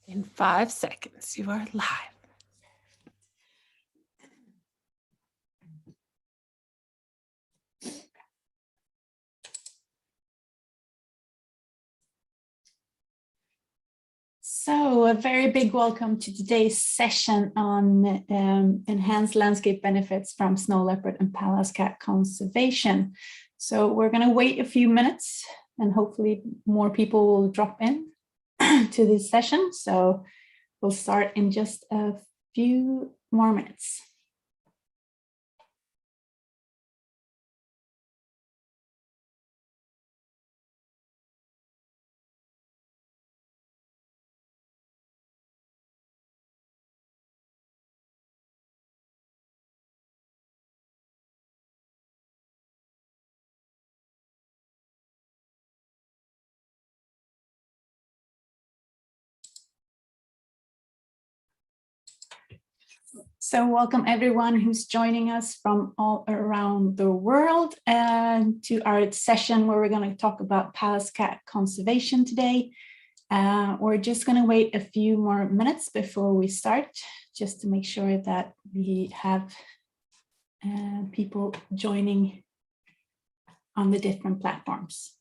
In 5 seconds, you are live. So a very big welcome to today's session on enhanced landscape benefits from snow leopard and Pallas cat conservation. So we're going to wait a few minutes and hopefully more people will drop in to this session. So we'll start in just a few more minutes. So welcome everyone who's joining us from all around the world to our session where we're going to talk about Pallas cat conservation today. We're just going to wait a few more minutes before we start, just to make sure that we have people joining on the different platforms.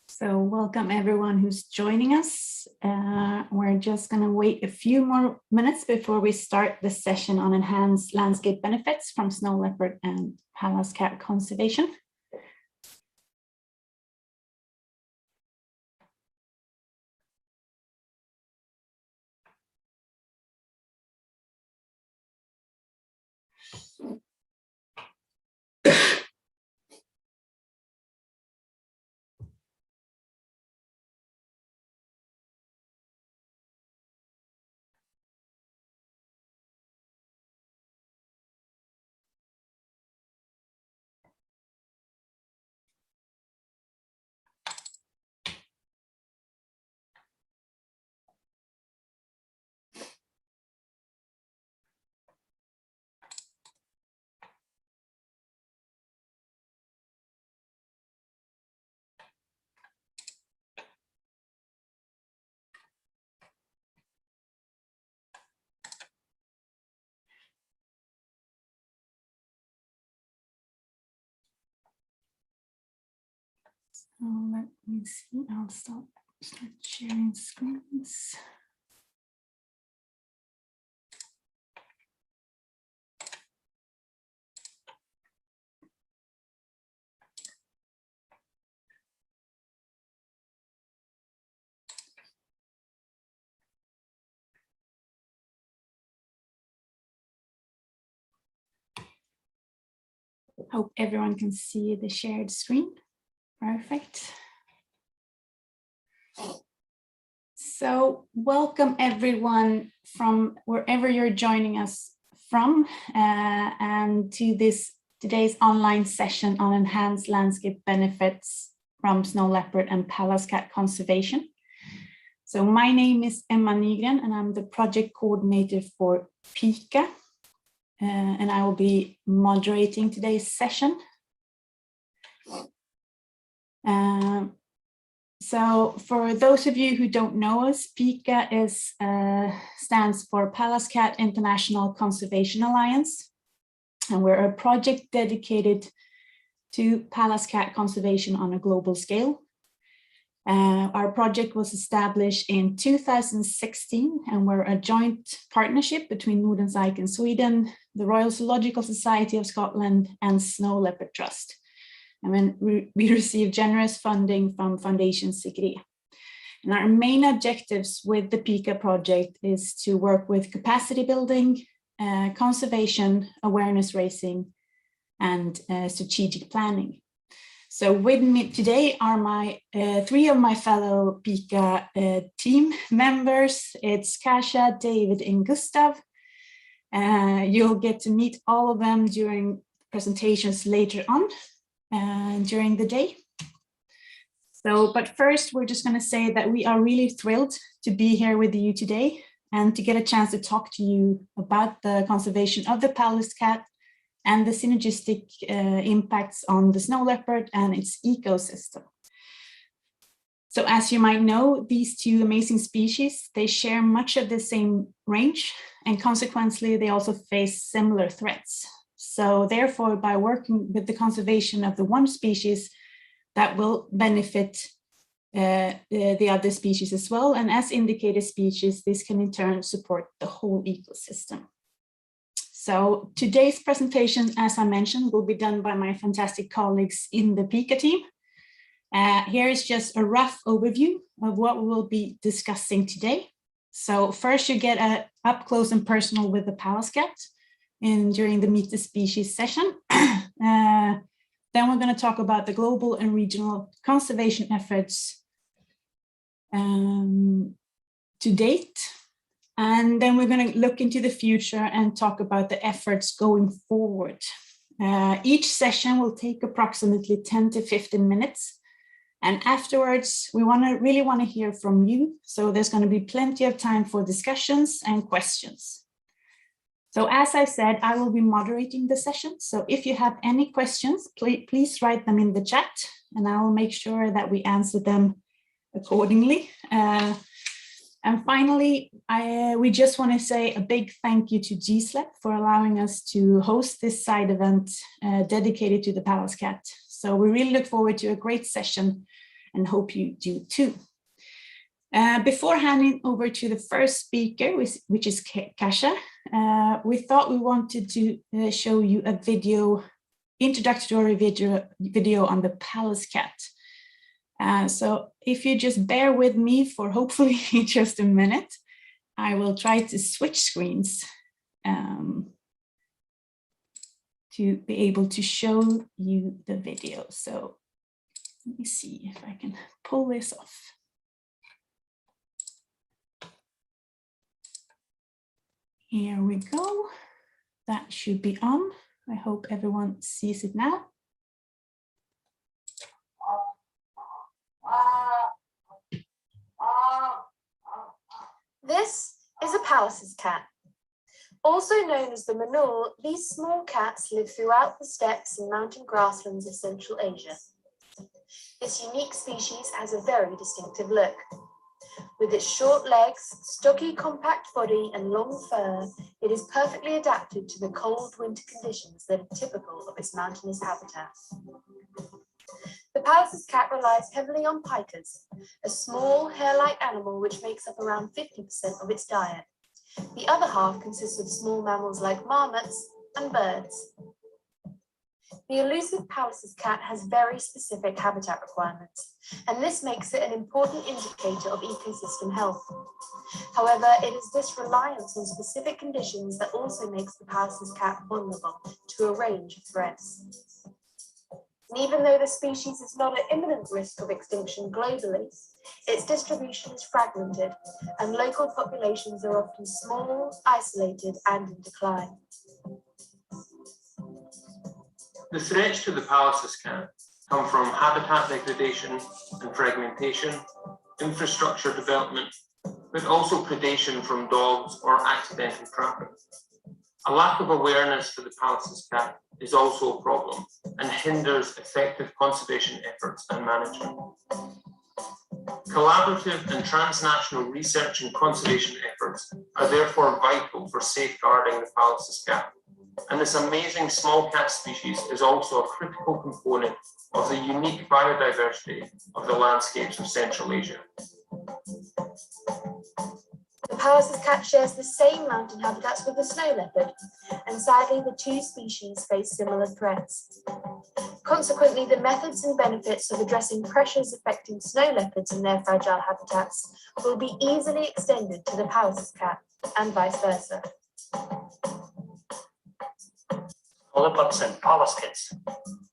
So welcome everyone who's joining us. We're just going to wait a few more minutes before we start the session on enhanced landscape benefits from snow leopard and Pallas cat conservation. So let me see, I'll start sharing screens. Hope everyone can see the shared screen. Perfect. So welcome everyone from wherever you're joining us from and to today's online session on enhanced landscape benefits from snow leopard and Pallas cat conservation. So my name is Emma Nygren and I'm the project coordinator for Pica. And I will be moderating today's session. So for those of you who don't know us, Pica stands for Pallas Cat International Conservation Alliance. And we're a project dedicated to Pallas cat conservation on a global scale. Our project was established in 2016, and we're a joint partnership between Nordenskjöld in Sweden, the Royal Zoological Society of Scotland, and Snow Leopard Trust. And then we received generous funding from Foundation Sigrid. And our main objectives with the Pica project is to work with capacity building, conservation, awareness raising, and strategic planning. So with me today are my three of my fellow Pica team members. It's Kasia, David, and Gustav. You'll get to meet all of them during presentations later on during the day. So, but first, we're just going to say that we are really thrilled to be here with you today and to get a chance to talk to you about the conservation of the Pallas cat and the synergistic impacts on the snow leopard and its ecosystem. So as you might know, these two amazing species, they share much of the same range, and consequently, they also face similar threats. So therefore, by working with the conservation of the one species, that will benefit the other species as well. And as indicated species, this can in turn support the whole ecosystem. So today's presentation, as I mentioned, will be done by my fantastic colleagues in the Pica team. Here is just a rough overview of what we will be discussing today. So first you get up close and personal with the Pallas cat during the Meet the Species session. Then we're going to talk about the global and regional conservation efforts to date. And then we're going to look into the future and talk about the efforts going forward. Each session will take approximately 10 to 15 minutes. And afterwards, we really want to hear from you. So there's going to be plenty of time for discussions and questions. So as I said, I will be moderating the session. So if you have any questions, please write them in the chat and I will make sure that we answer them accordingly. And finally, we just want to say a big thank you to GSLEP for allowing us to host this side event dedicated to the Pallas cat. So we really look forward to a great session and hope you do too. Before handing over to the first speaker, which is Kasia, we thought we wanted to show you a introductory video on the Pallas cat. So if you just bear with me for hopefully just a minute, I will try to switch screens to be able to show you the video. So let me see if I can pull this off. Here we go. That should be on. I hope everyone sees it now. This is a Pallas cat. Also known as the manul, these small cats live throughout the steppes and mountain grasslands of Central Asia. This unique species has a very distinctive look. With its short legs, stocky, compact body, and long fur, it is perfectly adapted to the cold winter conditions that are typical of its mountainous habitat. The Pallas cat relies heavily on picas, a small, hair-like animal which makes up around 50% of its diet. The other half consists of small mammals like marmots and birds. The elusive Pallas cat has very specific habitat requirements, and this makes it an important indicator of ecosystem health. However, it is this reliance on specific conditions that also makes the Pallas cat vulnerable to a range of threats. And even though the species is not at imminent risk of extinction globally, its distribution is fragmented, and local populations are often small, isolated, and in decline. The threats to the Pallas cat come from habitat degradation and fragmentation, infrastructure development, but also predation from dogs or accidental trapping. A lack of awareness for the Pallas cat is also a problem and hinders effective conservation efforts and management. Collaborative and transnational research and conservation efforts are therefore vital for safeguarding the Pallas cat. And this amazing small cat species is also a critical component of the unique biodiversity of the landscapes of Central Asia. The Pallas cat shares the same mountain habitats with the snow leopard, and sadly the two species face similar threats. Consequently, the methods and benefits of addressing pressures affecting snow leopards in their fragile habitats will be easily extended to the Pallas cat, and vice versa. Leopards and Pallas cats.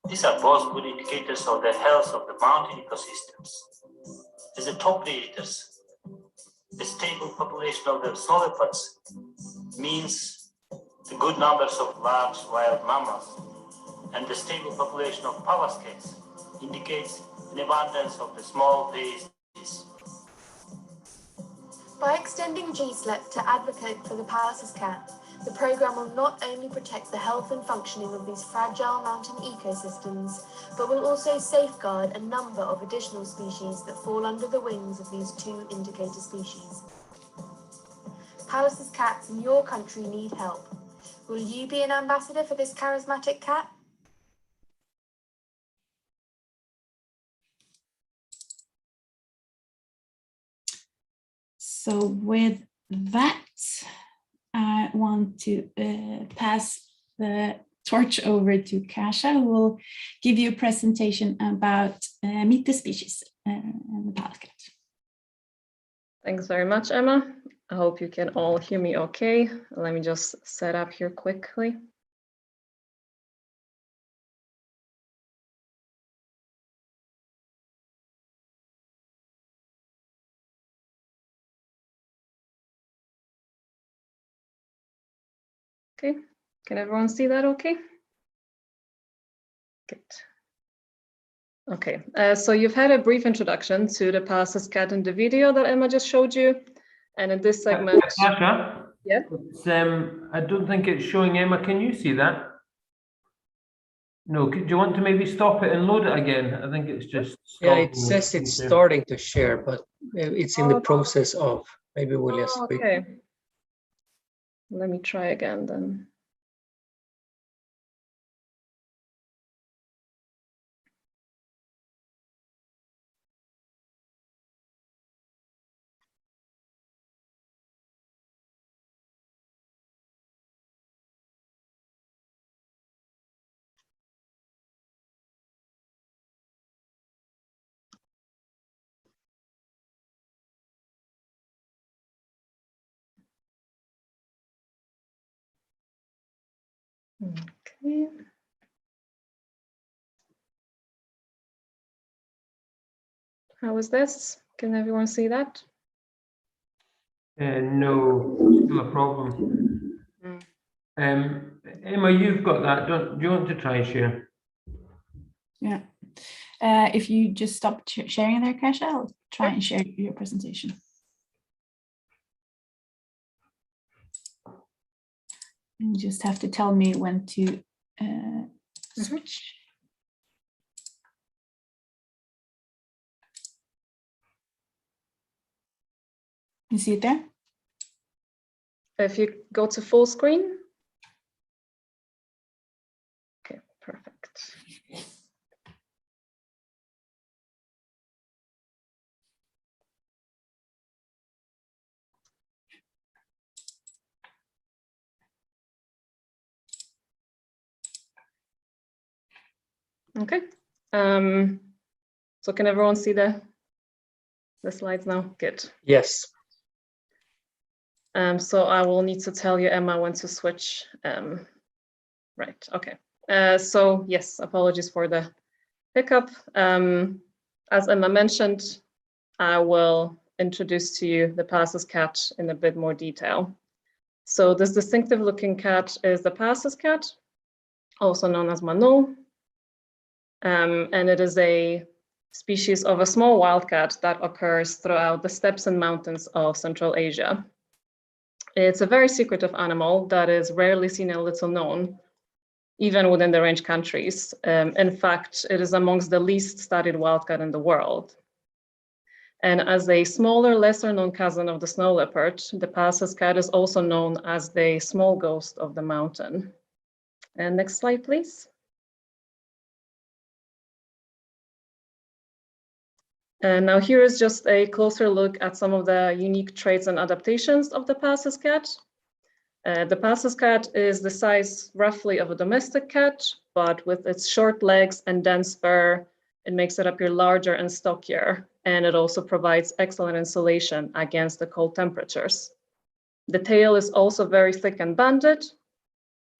These are both good indicators of the health of the mountain ecosystems. As the top predators, the stable population of the snow leopards means the good numbers of large wild mammals, and the stable population of Pallas cats indicates an abundance of the small prey species. By extending GSLEP to advocate for the Pallas cat, the programme will not only protect the health and functioning of these fragile mountain ecosystems, but will also safeguard a number of additional species that fall under the wings of these two indicator species. Pallas cats in your country need help. Will you be an ambassador for this charismatic cat? So with that, I want to pass the torch over to Kasia, who will give you a presentation about meet the species and the Pallas cat. Thanks very much, Emma. I hope you can all hear me okay. Let me just set up here quickly. Okay, can everyone see that okay? Good. Okay, so you've had a brief introduction to the Pallas cat in the video that Emma just showed you. And in this segment... Kasia? Yeah? I don't think it's showing Emma. Can you see that? No, do you want to maybe stop it and load it again? I think it's just... Yeah, it says it's starting to share, but it's in the process of. Maybe we'll just speak. Okay. Let me try again then. Okay. How is this? Can everyone see that? No, still a problem. Emma, you've got that. Do you want to try share? Yeah. If you just stop sharing there, Kasia, I'll try and share your presentation. You just have to tell me when to switch. You see it there? If you go to full screen. Okay, perfect. Okay. So can everyone see the slides now? Good. Yes. So I will need to tell you, Emma, when to switch. Right, okay. So yes, apologies for the hiccup. As Emma mentioned, I will introduce to you the Pallas cat in a bit more detail. So this distinctive looking cat is the Pallas cat, also known as Manul. And it is a species of a small wildcat that occurs throughout the steppes and mountains of Central Asia. It's a very secretive animal that is rarely seen and little known, even within the range countries. In fact, it is amongst the least studied wildcat in the world. And as a smaller, lesser known cousin of the snow leopard, the Pallas cat is also known as the small ghost of the mountain. And next slide, please. And now here is just a closer look at some of the unique traits and adaptations of the Pallas cat. The Pallas cat is the size roughly of a domestic cat, but with its short legs and dense fur, it makes it appear larger and stockier, and it also provides excellent insulation against the cold temperatures. The tail is also very thick and banded.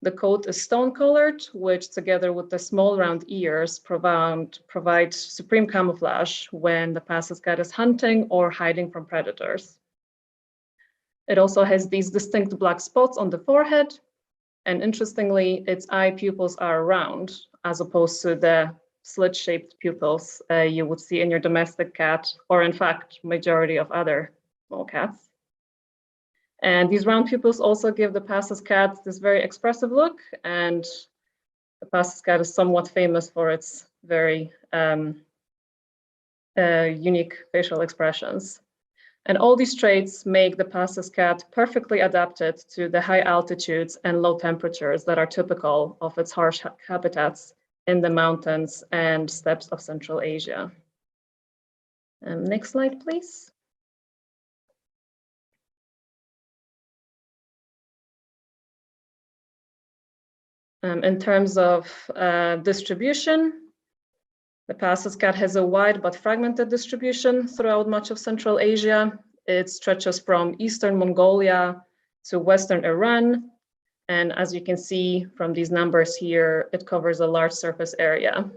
The coat is stone-colored, which together with the small round ears provide supreme camouflage when the Pallas cat is hunting or hiding from predators. It also has these distinct black spots on the forehead, and interestingly, its eye pupils are round, as opposed to the slit-shaped pupils you would see in your domestic cat, or in fact, majority of other small cats. And these round pupils also give the Pallas cat this very expressive look, and the Pallas cat is somewhat famous for its very unique facial expressions. And all these traits make the Pallas cat perfectly adapted to the high altitudes and low temperatures that are typical of its harsh habitats in the mountains and steppes of Central Asia. Next slide, please. In terms of distribution, the Pallas cat has a wide but fragmented distribution throughout much of Central Asia. It stretches from eastern Mongolia to western Iran. And as you can see from these numbers here, it covers a large surface area.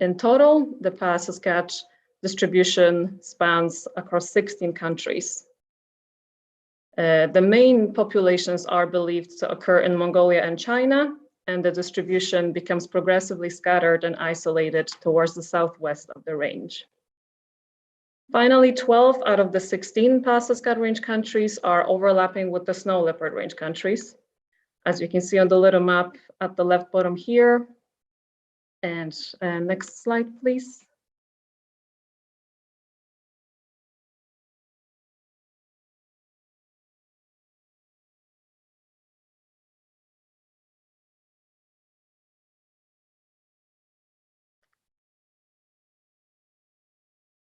In total, the Pallas cat distribution spans across 16 countries. The main populations are believed to occur in Mongolia and China, and the distribution becomes progressively scattered and isolated towards the southwest of the range. Finally, 12 out of the 16 Pallas cat range countries are overlapping with the snow leopard range countries, as you can see on the little map at the left bottom here. And next slide, please.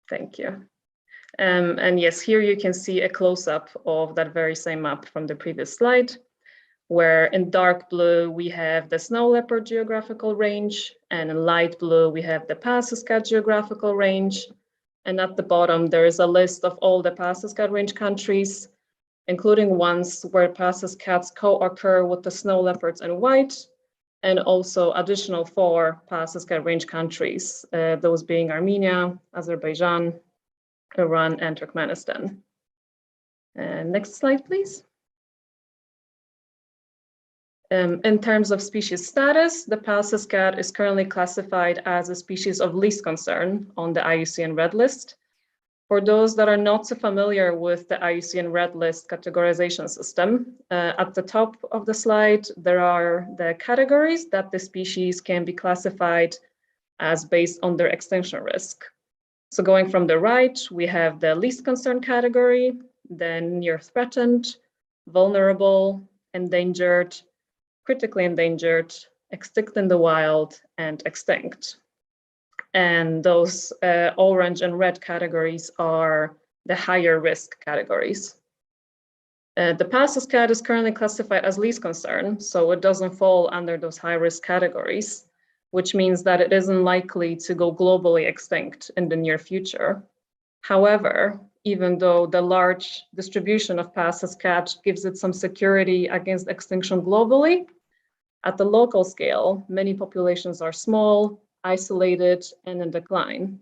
Thank you. And yes, here you can see a close-up of that very same map from the previous slide, where in dark blue we have the snow leopard geographical range, and in light blue we have the Pallas cat geographical range. And at the bottom there is a list of all the Pallas cat range countries, including ones where Pallas cats co-occur with the snow leopards in white, and also additional 4 Pallas cat range countries, those being Armenia, Azerbaijan, Iran, and Turkmenistan. Next slide, please. In terms of species status, the Pallas cat is currently classified as a species of least concern on the IUCN Red List. For those that are not so familiar with the IUCN Red List categorization system, at the top of the slide, there are the categories that the species can be classified as based on their extinction risk. So going from the right, we have the least concern category, then near threatened, vulnerable, endangered, critically endangered, extinct in the wild, and extinct. And those orange and red categories are the higher risk categories. The Pallas cat is currently classified as least concern, so it doesn't fall under those high risk categories, which means that it isn't likely to go globally extinct in the near future. However, even though the large distribution of Pallas cat gives it some security against extinction globally, at the local scale, many populations are small, isolated, and in decline.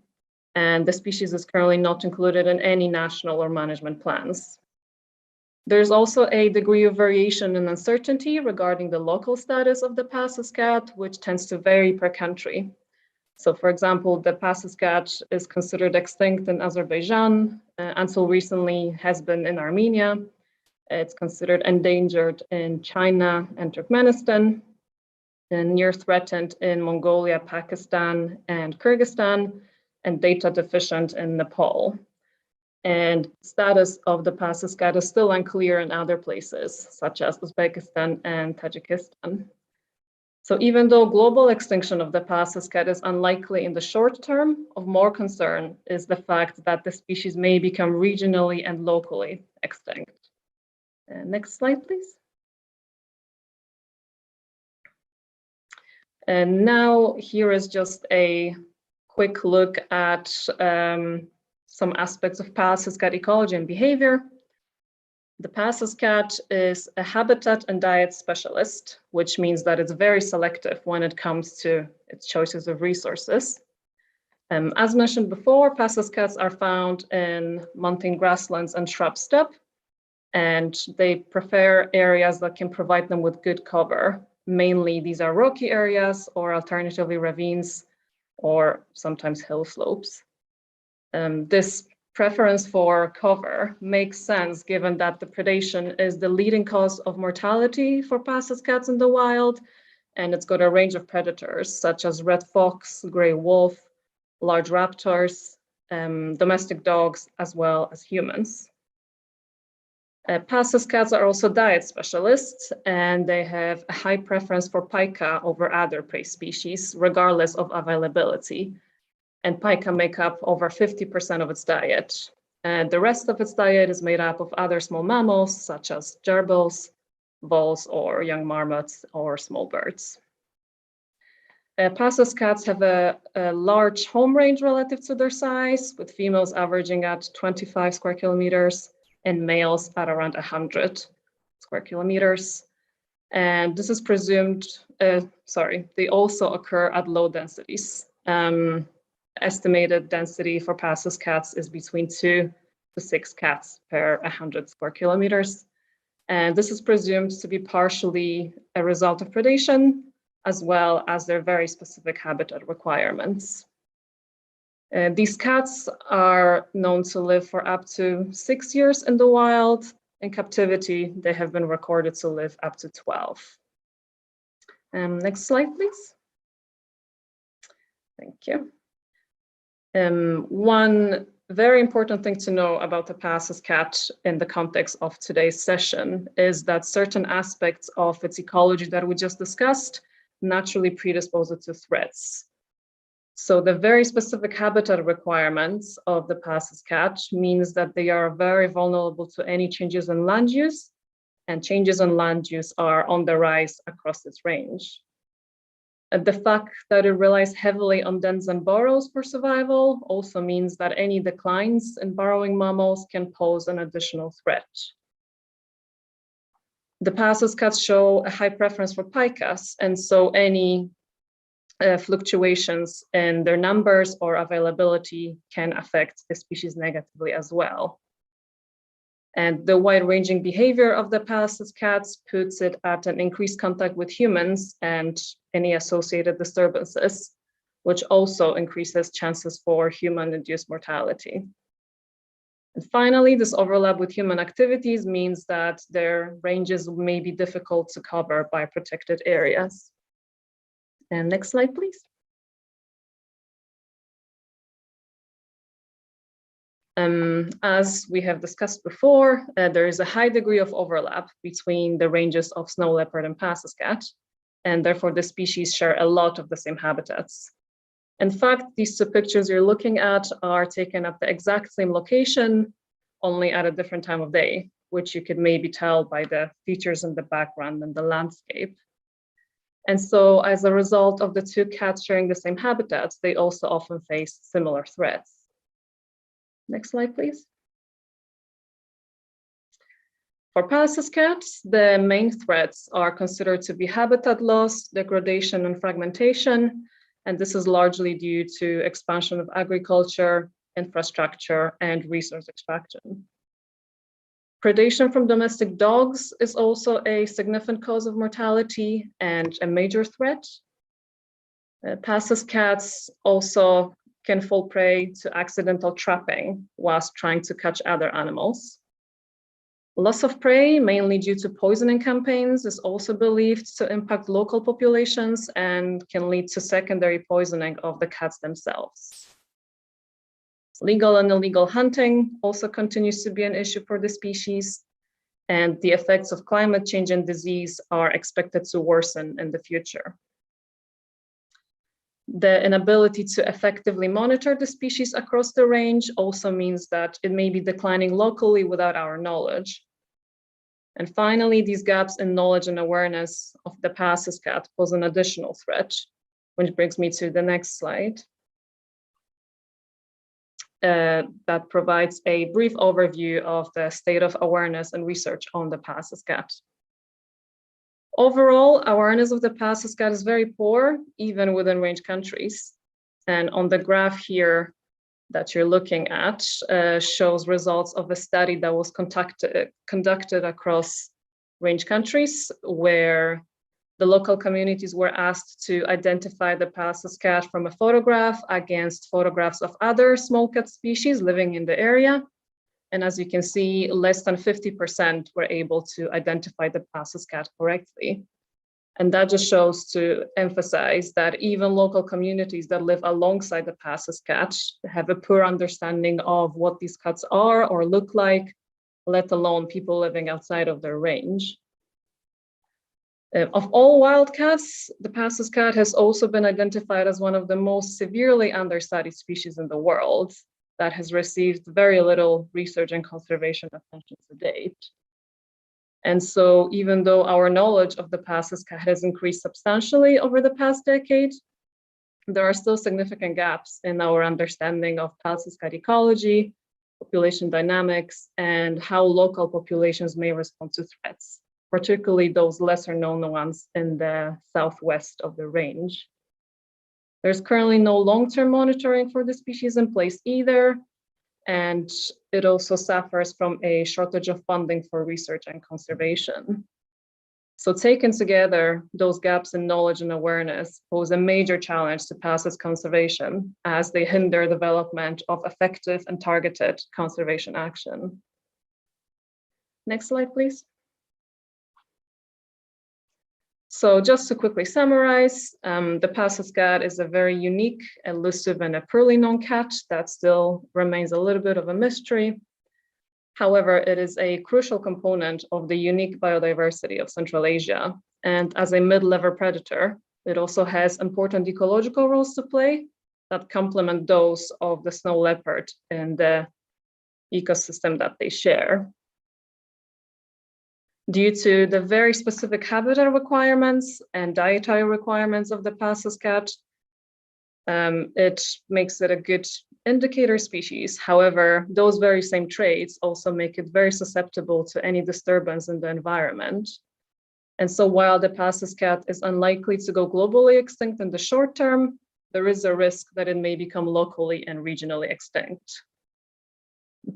And the species is currently not included in any national or management plans. There's also a degree of variation and uncertainty regarding the local status of the Pallas cat, which tends to vary per country. So for example, the Pallas cat is considered extinct in Azerbaijan, until recently has been in Armenia. It's considered endangered in China and Turkmenistan, and near threatened in Mongolia, Pakistan, and Kyrgyzstan, and data deficient in Nepal. And status of the Pallas cat is still unclear in other places, such as Uzbekistan and Tajikistan. So even though global extinction of the Pallas cat is unlikely in the short term, of more concern is the fact that the species may become regionally and locally extinct. Next slide, please. And now here is just a quick look at some aspects of Pallas cat ecology and behavior. The Pallas cat is a habitat and diet specialist, which means that it's very selective when it comes to its choices of resources. As mentioned before, Pallas cats are found in montane grasslands and shrub steppe, and they prefer areas that can provide them with good cover. Mainly, these are rocky areas or alternatively ravines or sometimes hill slopes. This preference for cover makes sense given that the predation is the leading cause of mortality for Pallas cats in the wild, and it's got a range of predators such as red fox, gray wolf, large raptors, domestic dogs, as well as humans. Pallas cats are also diet specialists, and they have a high preference for pica over other prey species, regardless of availability. And pica make up over 50% of its diet. And the rest of its diet is made up of other small mammals, such as gerbils, voles, or young marmots, or small birds. Pallas cats have a large home range relative to their size, with females averaging at 25 square kilometers and males at around 100 square kilometers. And this is presumed, they also occur at low densities. Estimated density for Pallas cats is between 2 to 6 cats per 100 square kilometers. And this is presumed to be partially a result of predation, as well as their very specific habitat requirements. These cats are known to live for up to 6 years in the wild. In captivity, they have been recorded to live up to 12. Next slide, please. Thank you. One very important thing to know about the Pallas cat in the context of today's session is that certain aspects of its ecology that we just discussed naturally predispose it to threats. So the very specific habitat requirements of the Pallas cat means that they are very vulnerable to any changes in land use, and changes in land use are on the rise across its range. The fact that it relies heavily on dens and burrows for survival also means that any declines in burrowing mammals can pose an additional threat. The Pallas cats show a high preference for picas, and so any fluctuations in their numbers or availability can affect the species negatively as well. And the wide-ranging behavior of the Pallas cats puts it at an increased contact with humans and any associated disturbances, which also increases chances for human-induced mortality. And finally, this overlap with human activities means that their ranges may be difficult to cover by protected areas. And next slide, please. As we have discussed before, there is a high degree of overlap between the ranges of snow leopard and Pallas cat, and therefore the species share a lot of the same habitats. In fact, these two pictures you're looking at are taken at the exact same location, only at a different time of day, which you could maybe tell by the features in the background and the landscape. And so as a result of the two cats sharing the same habitats, they also often face similar threats. Next slide, please. For Pallas cats, the main threats are considered to be habitat loss, degradation, and fragmentation. And this is largely due to expansion of agriculture, infrastructure, and resource extraction. Predation from domestic dogs is also a significant cause of mortality and a major threat. Pallas cats also can fall prey to accidental trapping whilst trying to catch other animals. Loss of prey, mainly due to poisoning campaigns, is also believed to impact local populations and can lead to secondary poisoning of the cats themselves. Legal and illegal hunting also continues to be an issue for the species, and the effects of climate change and disease are expected to worsen in the future. The inability to effectively monitor the species across the range also means that it may be declining locally without our knowledge. And finally, these gaps in knowledge and awareness of the Pallas cat pose an additional threat, which brings me to the next slide. That provides a brief overview of the state of awareness and research on the Pallas cat. Overall, awareness of the Pallas cat is very poor, even within range countries. And on the graph here that you're looking at shows results of a study that was conducted across range countries, where the local communities were asked to identify the Pallas cat from a photograph against photographs of other small cat species living in the area. And as you can see, less than 50% were able to identify the Pallas cat correctly. And that just shows to emphasize that even local communities that live alongside the Pallas cat have a poor understanding of what these cats are or look like, let alone people living outside of their range. Of all wild cats, the Pallas cat has also been identified as one of the most severely understudied species in the world that has received very little research and conservation attention to date. And so even though our knowledge of the Pallas cat has increased substantially over the past decade, there are still significant gaps in our understanding of Pallas cat ecology, population dynamics, and how local populations may respond to threats, particularly those lesser known ones in the southwest of the range. There's currently no long-term monitoring for the species in place either, and it also suffers from a shortage of funding for research and conservation. So taken together, those gaps in knowledge and awareness pose a major challenge to Pallas conservation as they hinder development of effective and targeted conservation action. Next slide, please. So just to quickly summarize, the Pallas cat is a very unique, elusive, and a poorly known cat that still remains a little bit of a mystery. However, it is a crucial component of the unique biodiversity of Central Asia. And as a mid-level predator, it also has important ecological roles to play that complement those of the snow leopard in the ecosystem that they share. Due to the very specific habitat requirements and dietary requirements of the Pallas cat, it makes it a good indicator species. However, those very same traits also make it very susceptible to any disturbance in the environment. And so while the Pallas cat is unlikely to go globally extinct in the short term, there is a risk that it may become locally and regionally extinct.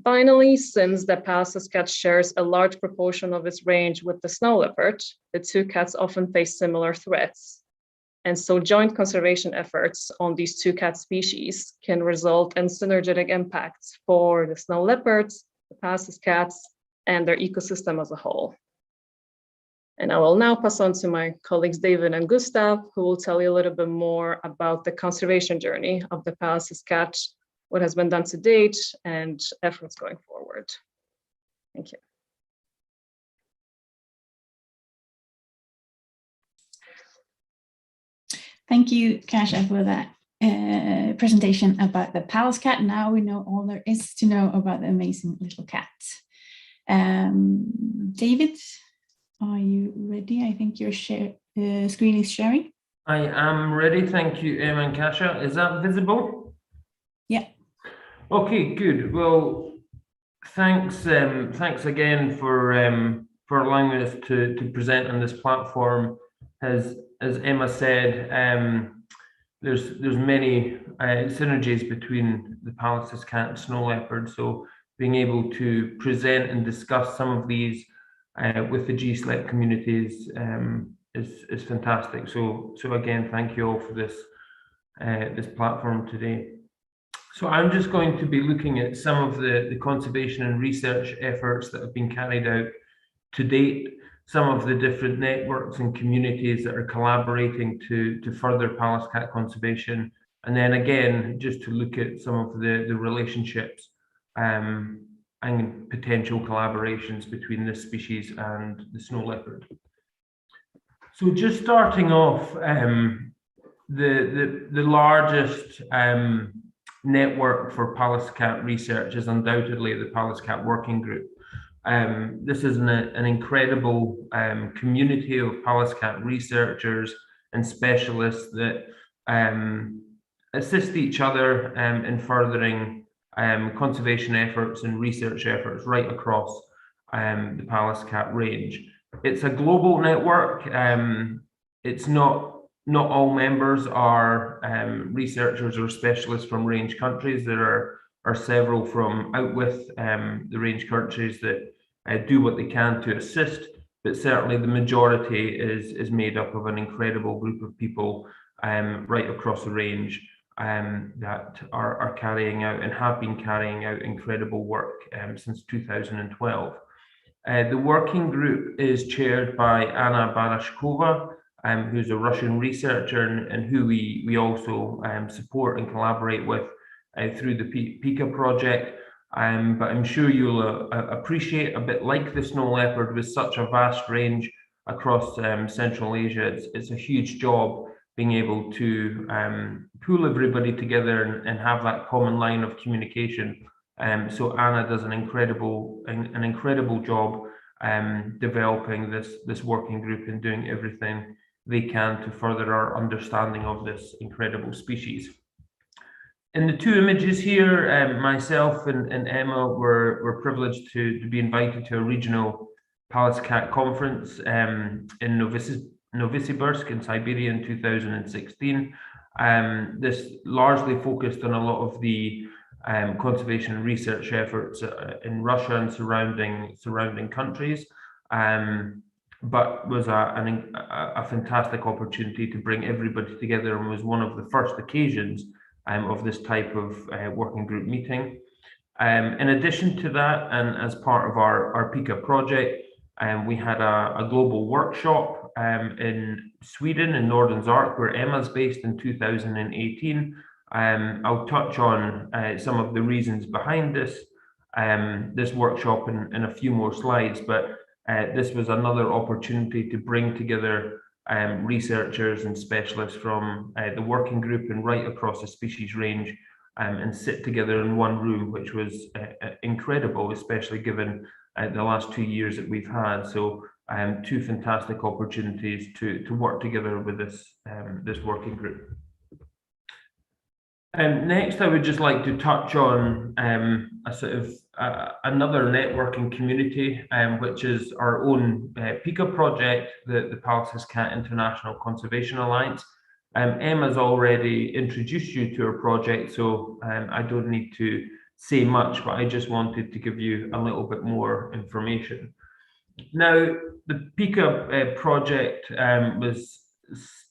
Finally, since the Pallas cat shares a large proportion of its range with the snow leopard, the two cats often face similar threats. And so joint conservation efforts on these two cat species can result in synergetic impacts for the snow leopards, the Pallas cats, and their ecosystem as a whole. And I will now pass on to my colleagues David and Gustav, who will tell you a little bit more about the conservation journey of the Pallas cat, what has been done to date, and efforts going forward. Thank you. Thank you, Kasia, for that presentation about the Pallas cat. Now we know all there is to know about the amazing little cat. David, are you ready? I think your screen is sharing. I am ready. Thank you, Emma and Kasia. Is that visible? Yeah. Okay, good. Well, thanks again for allowing us to present on this platform. As Emma said, there's many synergies between the Pallas cat and snow leopard. So being able to present and discuss some of these with the GSLEP communities is fantastic. So again, thank you all for this this platform today. So I'm just going to be looking at some of the conservation and research efforts that have been carried out to date, some of the different networks and communities that are collaborating to further Pallas cat conservation, and then again, just to look at some of the relationships and potential collaborations between this species and the snow leopard. So just starting off, the largest network for Pallas cat research is undoubtedly the Pallas cat working group. This is an incredible community of Pallas cat researchers and specialists that assist each other in furthering conservation efforts and research efforts right across the Pallas cat range. It's a global network. It's not all members are researchers or specialists from range countries. There are several from out with the range countries that do what they can to assist, but certainly the majority is made up of an incredible group of people right across the range that are carrying out and have been carrying out incredible work since 2012. The working group is chaired by Anna Barashkova, who's a Russian researcher and who we also support and collaborate with through the Pica Project. But I'm sure you'll appreciate, a bit like the snow leopard, with such a vast range across Central Asia, it's a huge job being able to pull everybody together and have that common line of communication. So Anna does an incredible job developing this working group and doing everything they can to further our understanding of this incredible species. In the two images here, myself and Emma were privileged to be invited to a regional Pallas cat conference in Novosibirsk in Siberia in 2016. This largely focused on a lot of the conservation and research efforts in Russia and surrounding countries, but was a fantastic opportunity to bring everybody together, and was one of the first occasions of this type of working group meeting. In addition to that, and as part of our Pica project, we had a global workshop in Sweden, in Nordens Ark, where Emma's based, in 2018. I'll touch on some of the reasons behind this workshop in a few more slides, but this was another opportunity to bring together researchers and specialists from the working group and right across the species range and sit together in one room, which was incredible, especially given the last 2 years that we've had. So two fantastic opportunities to work together with this working group. Next, I would just like to touch on a sort of another networking community, which is our own Pica Project, the Pallas Cat International Conservation Alliance. Emma's already introduced you to our project, so I don't need to say much, but I just wanted to give you a little bit more information. Now, the Pica Project was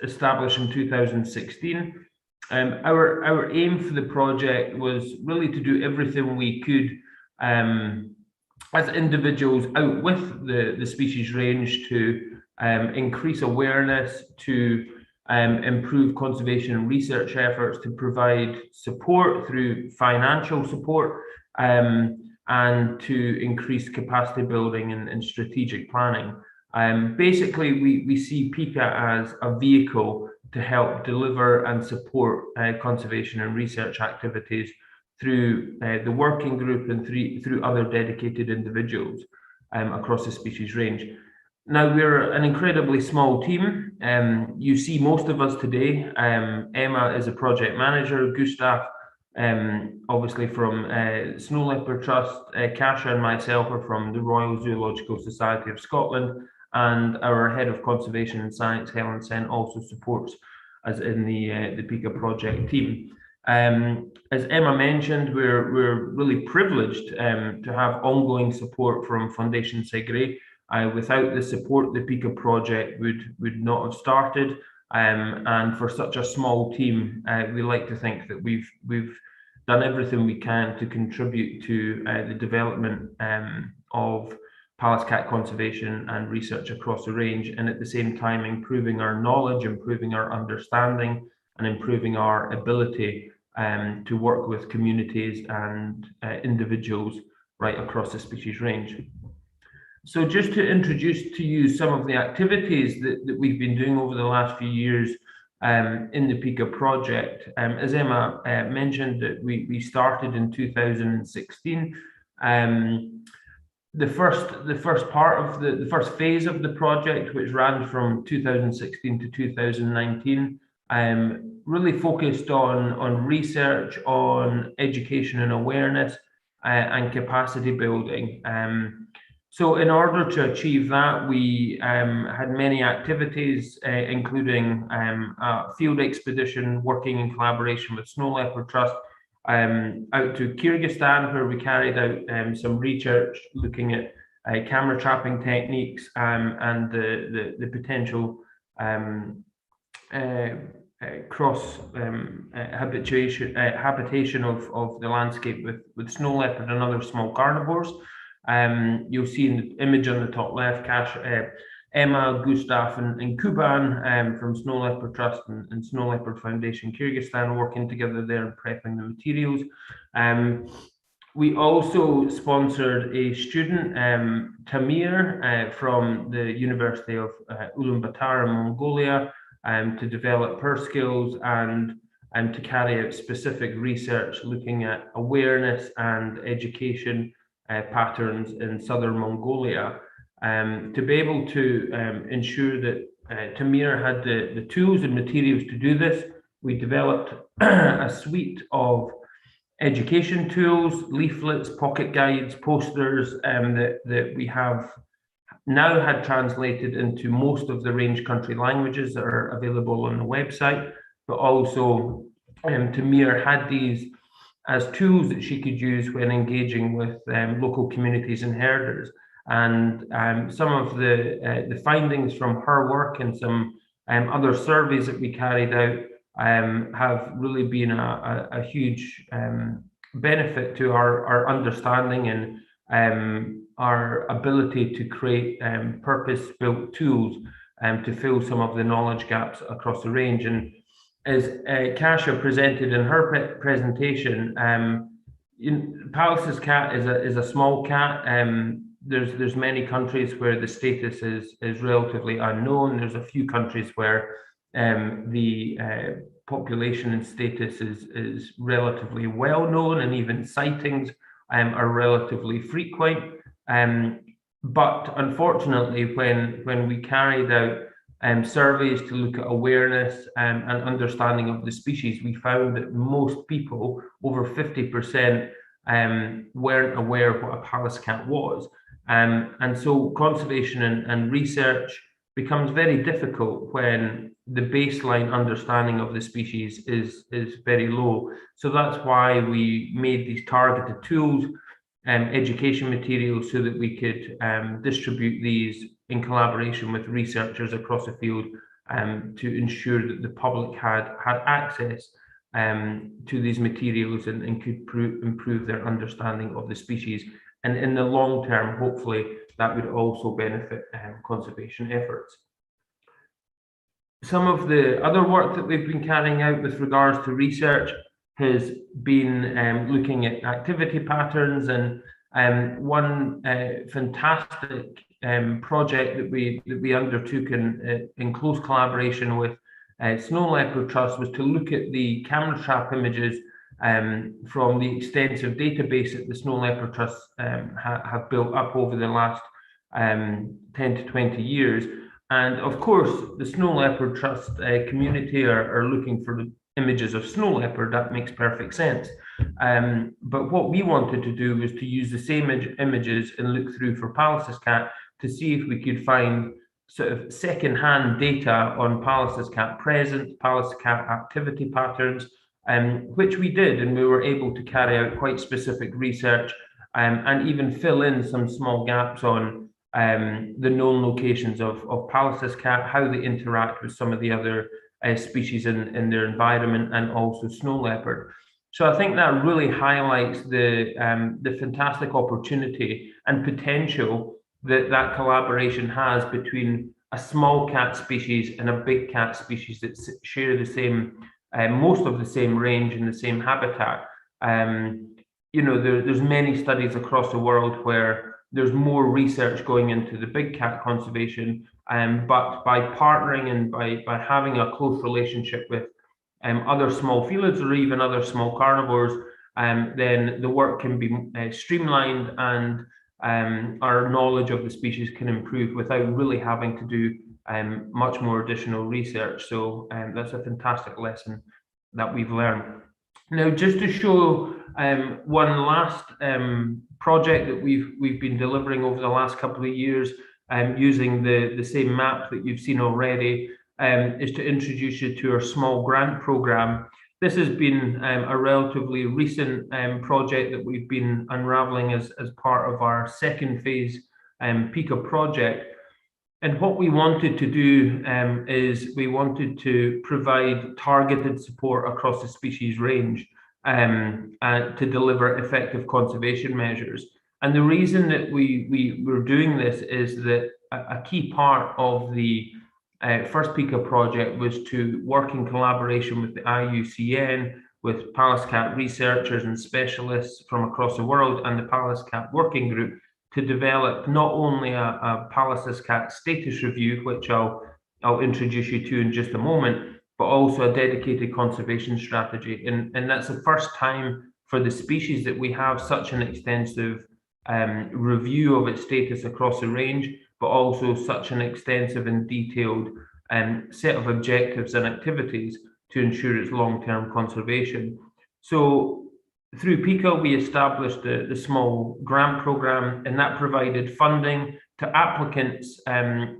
established in 2016. Our aim for the project was really to do everything we could as individuals out with the species range to increase awareness, to improve conservation and research efforts, to provide support through financial support, and to increase capacity building and strategic planning. Basically, we see Pica as a vehicle to help deliver and support conservation and research activities through the working group and through other dedicated individuals across the species range. Now, we're an incredibly small team. You see most of us today. Emma is a project manager, Gustav, obviously from Snow Leopard Trust, Kasia and myself are from the Royal Zoological Society of Scotland, and our head of conservation and science, Helen Sen, also supports us in the Pica Project team. As Emma mentioned, we're really privileged to have ongoing support from Foundation Segre. Without the support, the Pica Project would not have started. And for such a small team, we like to think that we've done everything we can to contribute to the development of Pallas cat conservation and research across the range, and at the same time improving our knowledge, improving our understanding, and improving our ability to work with communities and individuals right across the species range. So just to introduce to you some of the activities that we've been doing over the last few years in the Pica Project. As Emma mentioned, that we started in 2016. The first part of the first phase of the project, which ran from 2016 to 2019, really focused on research, on education and awareness, and capacity building. So in order to achieve that, we had many activities, including a field expedition working in collaboration with Snow Leopard Trust, out to Kyrgyzstan, where we carried out some research looking at camera trapping techniques and the potential cross habitation of the landscape with snow leopard and other small carnivores. You'll see in the image on the top left, Emma, Gustav, and Kuban from Snow Leopard Trust and Snow Leopard Foundation Kyrgyzstan working together there and prepping the materials. We also sponsored a student, Tamir, from the University of Ulaanbaatar in Mongolia, to develop her skills and to carry out specific research looking at awareness and education patterns in southern Mongolia. To be able to ensure that Tamir had the tools and materials to do this, we developed a suite of education tools, leaflets, pocket guides, posters that we have now had translated into most of the range country languages that are available on the website, but also Tamir had these as tools that she could use when engaging with local communities and herders. And some of the findings from her work and some other surveys that we carried out have really been a huge benefit to our understanding and our ability to create purpose-built tools to fill some of the knowledge gaps across the range. And as Kasia presented in her presentation, Pallas's cat is a small cat. There's many countries where the status is relatively unknown. There's a few countries where the population and status is relatively well known, and even sightings are relatively frequent. But unfortunately, when we carried out surveys to look at awareness and understanding of the species, we found that most people, over 50%, weren't aware of what a Pallas cat was. And so conservation and research becomes very difficult when the baseline understanding of the species is very low. So that's why we made these targeted tools, education materials, so that we could distribute these in collaboration with researchers across the field to ensure that the public had access to these materials and could improve their understanding of the species. And in the long term, hopefully, that would also benefit conservation efforts. Some of the other work that we've been carrying out with regards to research has been looking at activity patterns, and one fantastic project that we undertook in close collaboration with Snow Leopard Trust was to look at the camera trap images from the extensive database that the Snow Leopard Trust have built up over the last 10 to 20 years. And of course, the Snow Leopard Trust community are looking for the images of snow leopard. That makes perfect sense. But what we wanted to do was to use the same images and look through for Pallas's cat to see if we could find sort of second-hand data on Pallas's cat presence, Pallas's cat activity patterns, which we did, and we were able to carry out quite specific research and even fill in some small gaps on the known locations of Pallas's cat, how they interact with some of the other species in their environment, and also snow leopard. So I think that really highlights the fantastic opportunity and potential that collaboration has between a small cat species and a big cat species that share the same, most of the same range and the same habitat. You know, there's many studies across the world where there's more research going into the big cat conservation, but by partnering and by having a close relationship with other small felids or even other small carnivores, then the work can be streamlined, and our knowledge of the species can improve without really having to do much more additional research. So that's a fantastic lesson that we've learned. Now, just to show one last project that we've been delivering over the last couple of years, using the same map that you've seen already, is to introduce you to our small grant program. This has been a relatively recent project that we've been unraveling as part of our second phase Pica project. And what we wanted to do is we wanted to provide targeted support across the species range to deliver effective conservation measures. And the reason that we were doing this is that a key part of the first Pica project was to work in collaboration with the IUCN, with Pallas cat researchers and specialists from across the world, and the Pallas cat working group, to develop not only a Pallas cat status review, which I'll introduce you to in just a moment, but also a dedicated conservation strategy. And that's the first time for the species that we have such an extensive review of its status across the range, but also such an extensive and detailed set of objectives and activities to ensure its long-term conservation. So through Pica, we established the small grant program, and that provided funding to applicants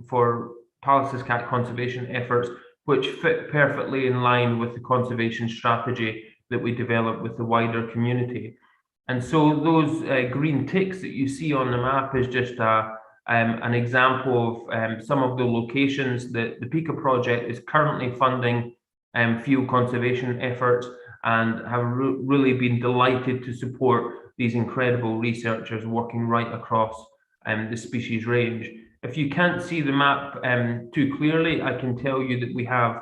for Pallas cat conservation efforts, which fit perfectly in line with the conservation strategy that we developed with the wider community. And so those green ticks that you see on the map is just an example of some of the locations that the Pica project is currently funding field conservation efforts, and have really been delighted to support these incredible researchers working right across the species range. If you can't see the map too clearly, I can tell you that we have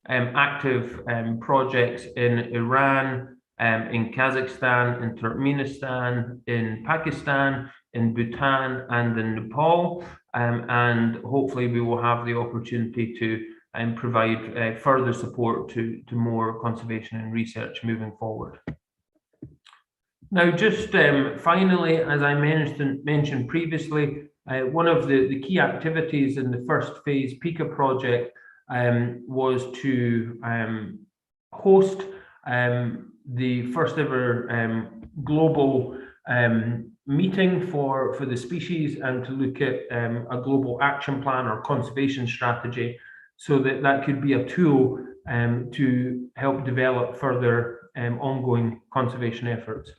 active projects in Iran, in Kazakhstan, in Turkmenistan, in Pakistan, in Bhutan, and in Nepal, and hopefully we will have the opportunity to provide further support to more conservation and research moving forward. Now, just finally, as I mentioned previously, one of the key activities in the first phase Pica project was to host the first ever global meeting for the species, and to look at a global action plan or conservation strategy, so that could be a tool to help develop further ongoing conservation efforts.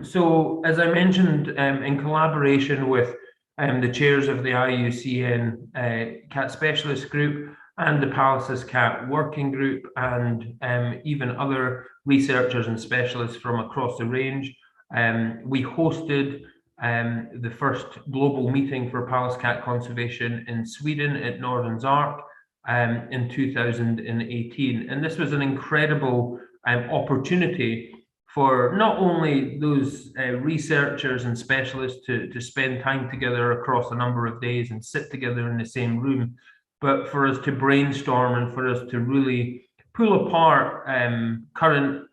So, as I mentioned, in collaboration with the chairs of the IUCN Cat Specialist Group and the Pallas Cat Working Group, and even other researchers and specialists from across the range, we hosted the first global meeting for Pallas cat conservation in Sweden at Nordens Ark in 2018. And this was an incredible opportunity for not only those researchers and specialists to spend time together across a number of days and sit together in the same room, but for us to brainstorm and for us to really pull apart current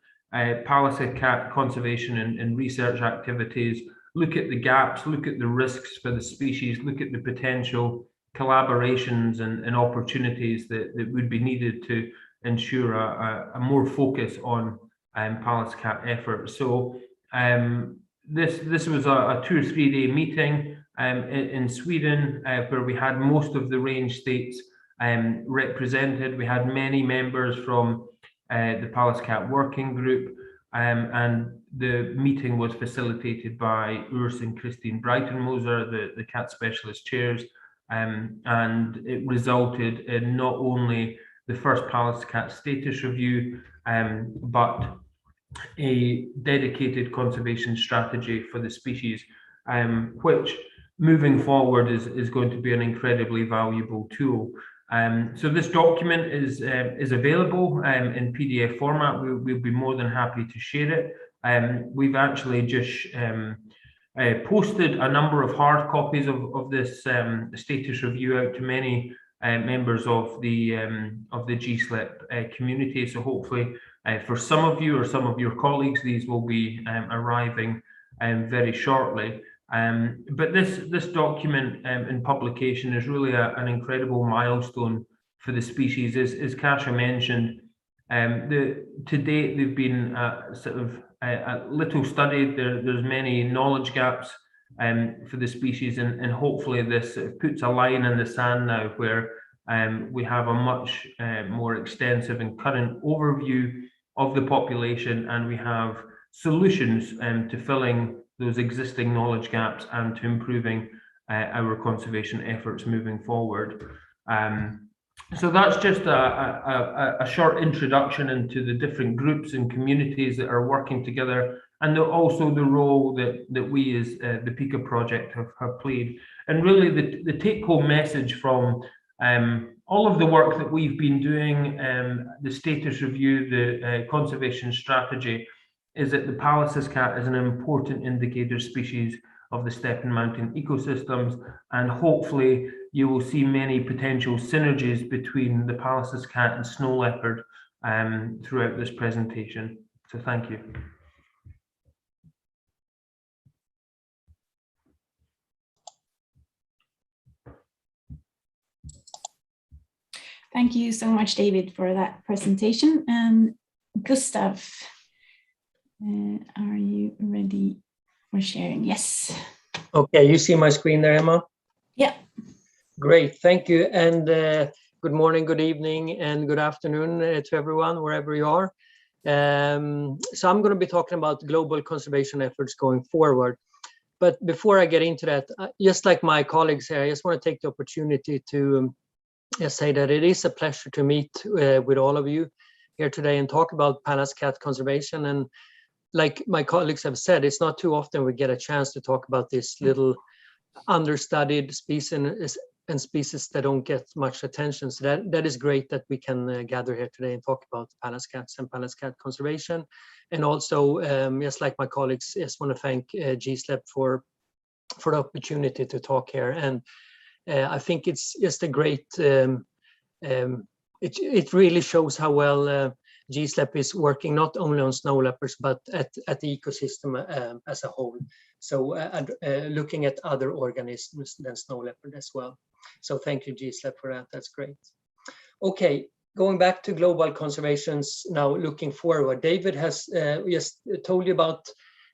Pallas cat conservation and research activities, look at the gaps, look at the risks for the species, look at the potential collaborations and opportunities that would be needed to ensure a more focus on Pallas cat efforts. So this was a 2 or 3 day meeting in Sweden, where we had most of the range states represented. We had many members from the Pallas cat working group, and the meeting was facilitated by Urs and Christine Breitenmoser, the cat specialist chairs, and it resulted in not only the first Pallas cat status review, but a dedicated conservation strategy for the species, which moving forward is going to be an incredibly valuable tool. So this document is available in PDF format. We'll be more than happy to share it. We've actually just posted a number of hard copies of this status review out to many members of the GSLEP community. So hopefully for some of you or some of your colleagues, these will be arriving very shortly. But this document in publication is really an incredible milestone for the species. As Kasia mentioned, to date they've been sort of little studied. There's many knowledge gaps for the species, and hopefully this puts a line in the sand now where we have a much more extensive and current overview of the population, and we have solutions to filling those existing knowledge gaps and to improving our conservation efforts moving forward. So that's just a short introduction into the different groups and communities that are working together, and also the role that we as the Pica Project have played. And really the take-home message from all of the work that we've been doing, the status review, the conservation strategy, is that the Pallas cat is an important indicator species of the steppe and mountain ecosystems, and hopefully you will see many potential synergies between the Pallas cat and snow leopard throughout this presentation. So thank you. Thank you so much, David, for that presentation. And Gustav, are you ready for sharing? Yes. Okay, you see my screen there, Emma? Yeah. Great, thank you. And good morning, good evening, and good afternoon to everyone, wherever you are. So I'm going to be talking about global conservation efforts going forward. But before I get into that, just like my colleagues here, I just want to take the opportunity to say that it is a pleasure to meet with all of you here today and talk about Pallas cat conservation. And like my colleagues have said, it's not too often we get a chance to talk about this little understudied species and species that don't get much attention. So that is great that we can gather here today and talk about Pallas cats and Pallas cat conservation. And also, just like my colleagues, just want to thank GSLEP for the opportunity to talk here. And I think it's just a great, it really shows how well GSLEP is working not only on snow leopards, but at the ecosystem as a whole. So looking at other organisms than snow leopard as well. So thank you, GSLEP, for that. That's great. Okay, going back to global conservations now, looking forward. David has just told you about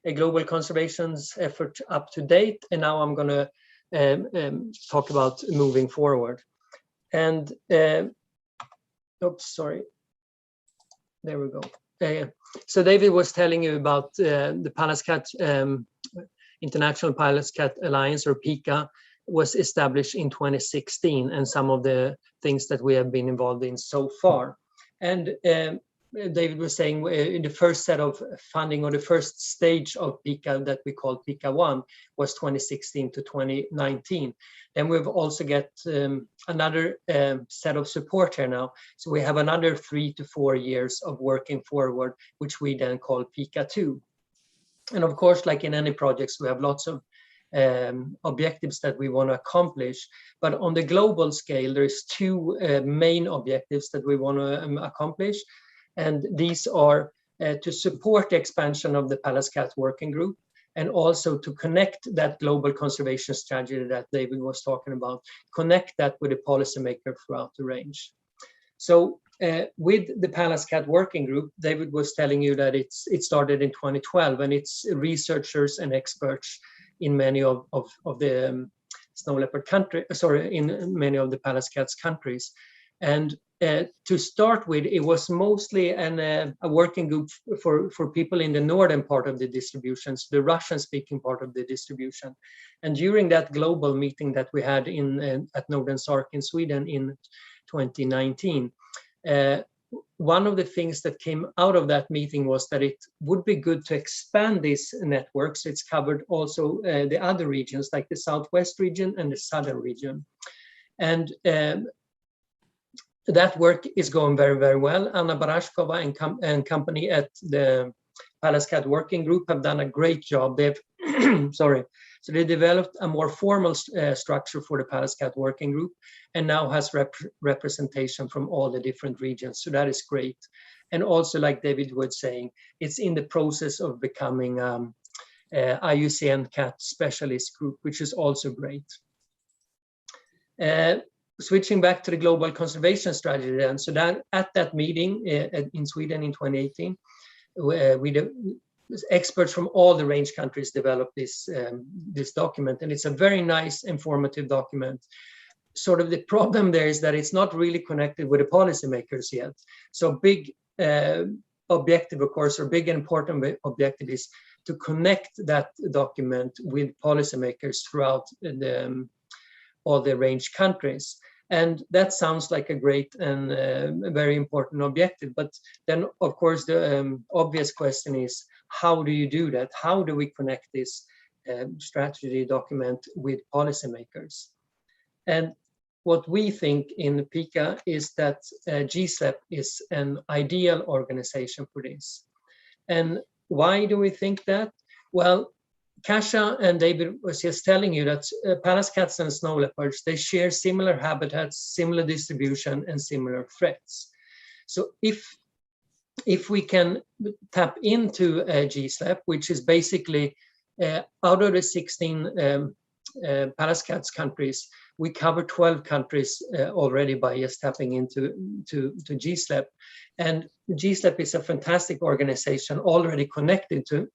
a global conservations effort up to date, and now I'm going to talk about moving forward. And oops, sorry. There we go. So David was telling you about the Pallas cat, International Pallas Cat Alliance, or Pica, was established in 2016, and some of the things that we have been involved in so far. And David was saying in the first set of funding, or the first stage of Pica that we call Pica 1 was 2016 to 2019. Then we've also got another set of support here now. So we have another 3 to 4 years of working forward, which we then call Pica 2. And of course, like in any projects, we have lots of objectives that we want to accomplish. But on the global scale, there's two main objectives that we want to accomplish. And these are to support the expansion of the Pallas cat working group, and also to connect that global conservation strategy that David was talking about, connect that with the policymaker throughout the range. So with the Pallas cat working group, David was telling you that it started in 2012, and it's researchers and experts in many of the snow leopard country, in many of the Pallas cats countries. And to start with, it was mostly a working group for people in the northern part of the distributions, the Russian-speaking part of the distribution. And during that global meeting that we had at Northern Sark in Sweden in 2019, one of the things that came out of that meeting was that it would be good to expand this network, so it's covered also the other regions, like the Southwest region and the Southern region. And that work is going very, very well. Anna Barashkova and company at the Pallas Cat Working Group have done a great job. They've sorry. So they developed a more formal structure for the Pallas Cat Working Group, and now has representation from all the different regions. So that is great. And also, like David was saying, it's in the process of becoming IUCN Cat Specialist Group, which is also great. Switching back to the Global Conservation Strategy then, so that at that meeting in Sweden in 2018, experts from all the range countries developed this document, and it's a very nice, informative document. Sort of the problem there is that it's not really connected with the policymakers yet. So big objective, of course, or big and important objective is to connect that document with policymakers throughout all the range countries. And that sounds like a great and very important objective. But then, of course, the obvious question is, how do you do that? How do we connect this strategy document with policymakers? And what we think in Pica is that GSLEP is an ideal organization for this. And why do we think that? Well, Kasia and David was just telling you that Pallas cats and snow leopards, they share similar habitats, similar distribution, and similar threats. So if we can tap into GSLEP, which is basically out of the 16 Pallas cats countries, we cover 12 countries already by just tapping into GSLEP. And GSLEP is a fantastic organization already connected to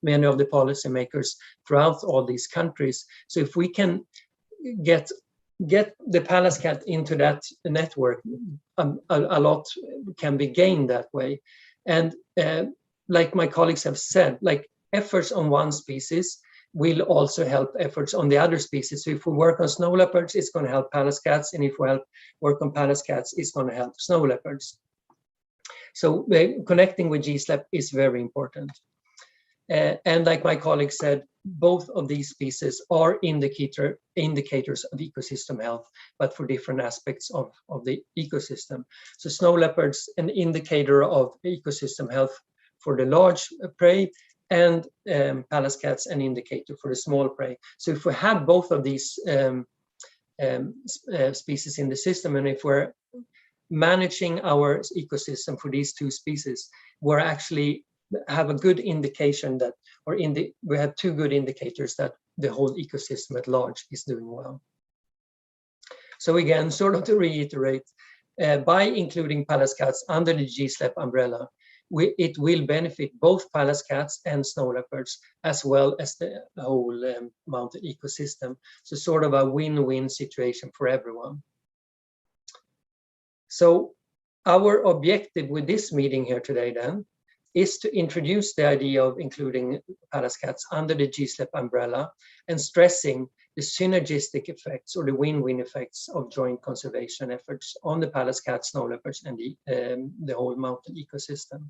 many of the policymakers throughout all these countries. So if we can get the Pallas cat into that network, a lot can be gained that way. And like my colleagues have said, like efforts on one species will also help efforts on the other species. So if we work on snow leopards, it's going to help Pallas cats, and if we work on Pallas cats, it's going to help snow leopards. So connecting with GSLEP is very important. And like my colleague said, both of these species are indicators of ecosystem health, but for different aspects of the ecosystem. So snow leopards, an indicator of ecosystem health for the large prey, and Pallas cats, an indicator for the small prey. So if we have both of these species in the system, and if we're managing our ecosystem for these two species, we're actually have a good indication that, we have two good indicators that the whole ecosystem at large is doing well. So again, sort of to reiterate, by including Pallas cats under the GSLEP umbrella, it will benefit both Pallas cats and snow leopards, as well as the whole mountain ecosystem. So sort of a win-win situation for everyone. So our objective with this meeting here today then is to introduce the idea of including Pallas cats under the GSLEP umbrella and stressing the synergistic effects or the win-win effects of joint conservation efforts on the Pallas cats, snow leopards, and the whole mountain ecosystem.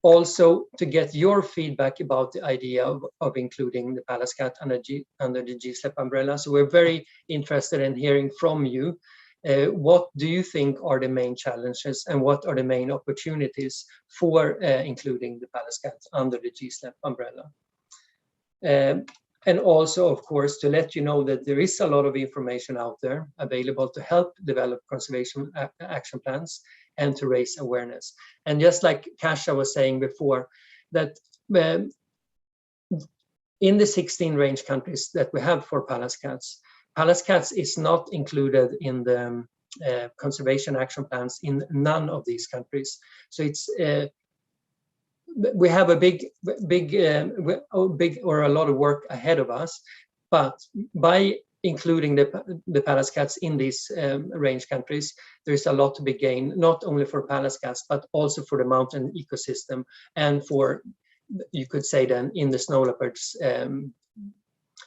Also, to get your feedback about the idea of including the Pallas cat under the GSLEP umbrella. So we're very interested in hearing from you. What do you think are the main challenges, and what are the main opportunities for including the Pallas cat under the GSLEP umbrella? And also, of course, to let you know that there is a lot of information out there available to help develop conservation action plans and to raise awareness. And just like Kasia was saying before, that in the 16 range countries that we have for Pallas cats is not included in the conservation action plans in none of these countries. So it's we have a big or a lot of work ahead of us, but by including the Pallas cats in these range countries, there's a lot to be gained, not only for Pallas cats, but also for the mountain ecosystem, and for, you could say then, in the snow leopards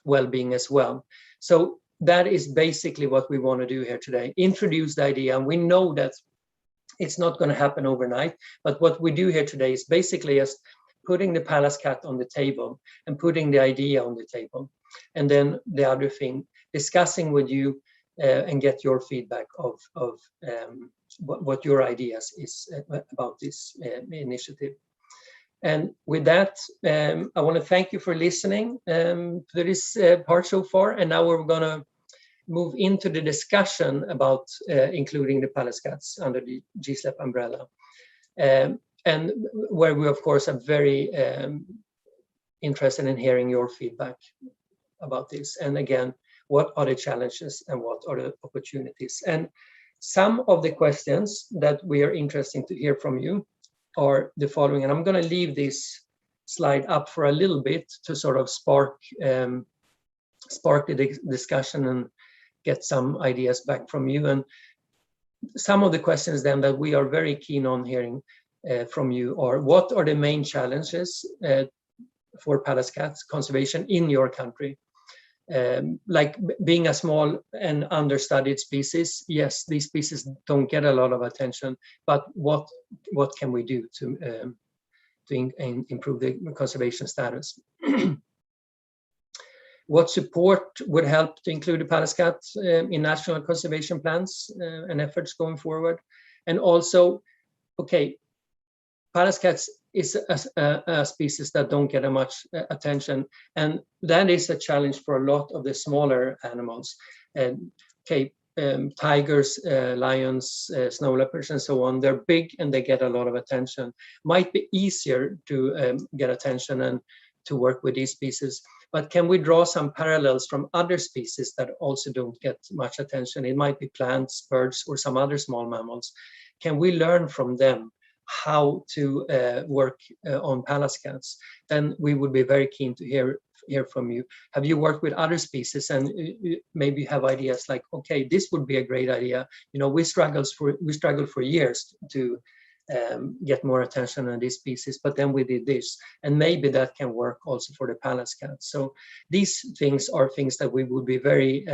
well-being as well. So that is basically what we want to do here today, introduce the idea. And we know that it's not going to happen overnight, but what we do here today is basically just putting the Pallas cat on the table and putting the idea on the table. And then the other thing, discussing with you and get your feedback of what your ideas is about this initiative. And with that, I want to thank you for listening to this part so far. And now we're going to move into the discussion about including the Pallas cats under the GSLEP umbrella. And where we, of course, are very interested in hearing your feedback about this. And again, what are the challenges and what are the opportunities? And some of the questions that we are interested to hear from you are the following, and I'm going to leave this slide up for a little bit to sort of spark the discussion and get some ideas back from you. And some of the questions then that we are very keen on hearing from you are, what are the main challenges for Pallas cat conservation in your country? Like being a small and understudied species, yes, these species don't get a lot of attention, but what can we do to improve the conservation status? What support would help to include the Pallas cat in national conservation plans and efforts going forward? And also, okay, Pallas cats is a species that don't get much attention, and that is a challenge for a lot of the smaller animals. Tigers, lions, snow leopards, and so on, they're big and they get a lot of attention. Might be easier to get attention and to work with these species, but can we draw some parallels from other species that also don't get much attention? It might be plants, birds, or some other small mammals. Can we learn from them how to work on Pallas cats? Then we would be very keen to hear from you. Have you worked with other species and maybe have ideas like, okay, this would be a great idea. You know, we struggled for years to get more attention on these species, but then we did this, and maybe that can work also for the Pallas cat. So these things are things that we would be very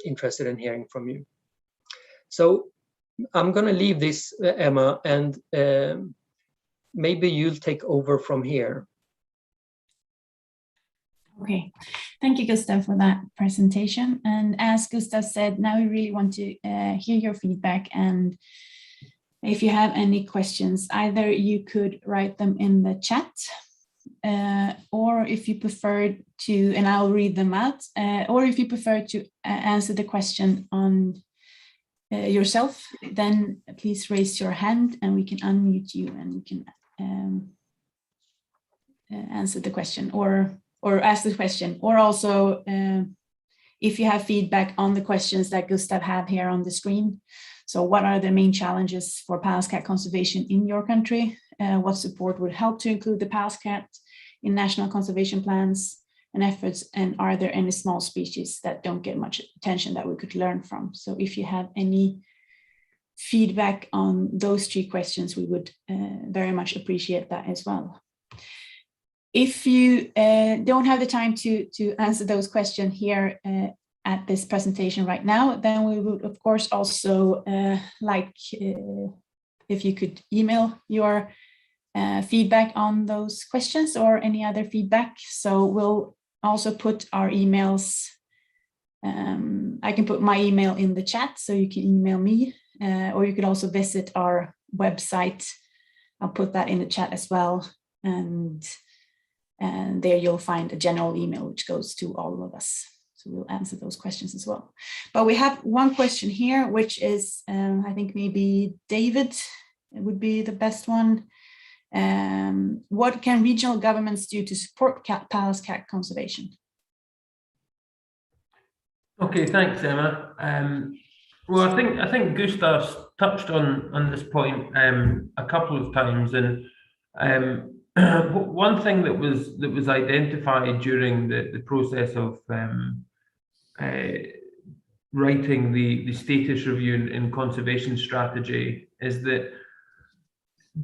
interested in hearing from you. So I'm going to leave this, Emma, and maybe you'll take over from here. Okay, thank you, Gustav, for that presentation. And as Gustav said, now we really want to hear your feedback. And if you have any questions, either you could write them in the chat, or if you prefer to, and I'll read them out, or if you prefer to answer the question on yourself, then please raise your hand and we can unmute you and we can answer the question or ask the question. Or also, if you have feedback on the questions that Gustav have here on the screen. So what are the main challenges for Pallas cat conservation in your country? What support would help to include the Pallas cat in national conservation plans and efforts? And are there any small species that don't get much attention that we could learn from? So if you have any feedback on those three questions, we would very much appreciate that as well. If you don't have the time to answer those questions here at this presentation right now, then we would of course also like if you could email your feedback on those questions or any other feedback. So we'll also put our emails. I can put my email in the chat, so you can email me, or you could also visit our website. I'll put that in the chat as well. And there you'll find a general email which goes to all of us. So we'll answer those questions as well. But we have one question here, which is, I think maybe David, it would be the best one. What can regional governments do to support Pallas cat conservation? Okay, thanks, Emma. Well, I think Gustav's touched on this point a couple of times, and one thing that was identified during the process of writing the status review and conservation strategy is that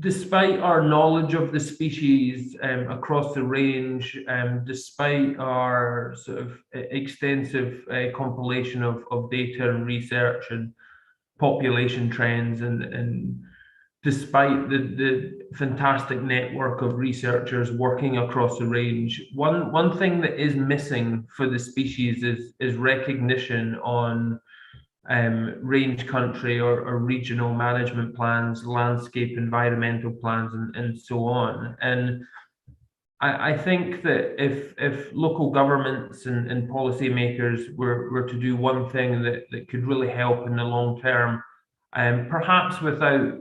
despite our knowledge of the species across the range, despite our sort of extensive compilation of data and research and population trends, and despite the fantastic network of researchers working across the range, one thing that is missing for the species is recognition on range country or regional management plans, landscape environmental plans, and so on. And I think that if local governments and policymakers were to do one thing that could really help in the long term, perhaps without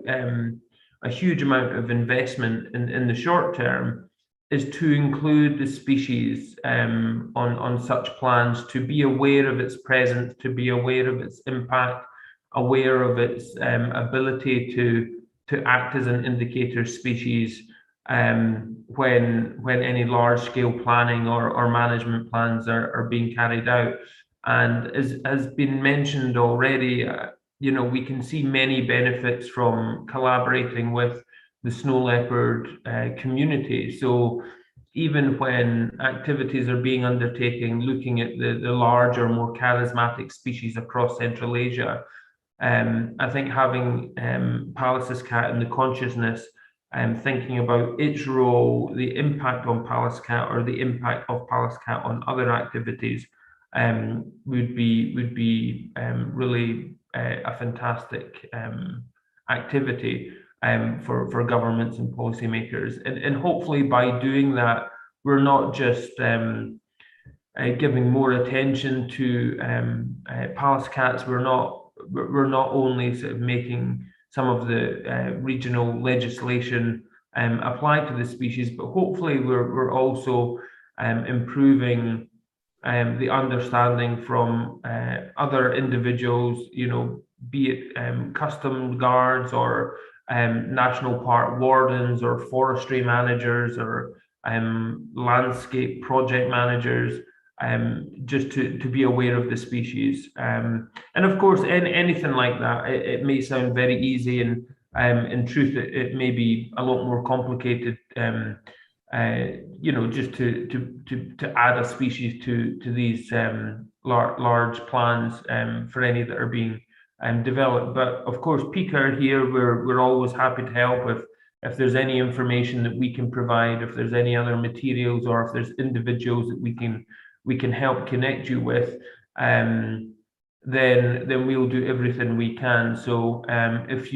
a huge amount of investment in the short term, is to include the species on such plans, to be aware of its presence, to be aware of its impact, aware of its ability to act as an indicator species when any large scale planning or management plans are being carried out. And as has been mentioned already, you know, we can see many benefits from collaborating with the snow leopard community. So even when activities are being undertaken, looking at the larger, more charismatic species across Central Asia, I think having Pallas's cat in the consciousness and thinking about its role, the impact on Pallas cat or the impact of Pallas cat on other activities would be really a fantastic activity for governments and policymakers. And hopefully by doing that, we're not just giving more attention to Pallas cats. We're not only sort of making some of the regional legislation apply to the species, but hopefully we're also improving the understanding from other individuals, you know, be it custom guards or national park wardens or forestry managers or landscape project managers, just to be aware of the species. And of course, anything like that, it may sound very easy, and in truth, it may be a lot more complicated. You know, just to add a species to these large plans for any that are being developed. But of course, Pica are here. We're always happy to help if there's any information that we can provide, if there's any other materials, or if there's individuals that we can help connect you with, then we'll do everything we can. So if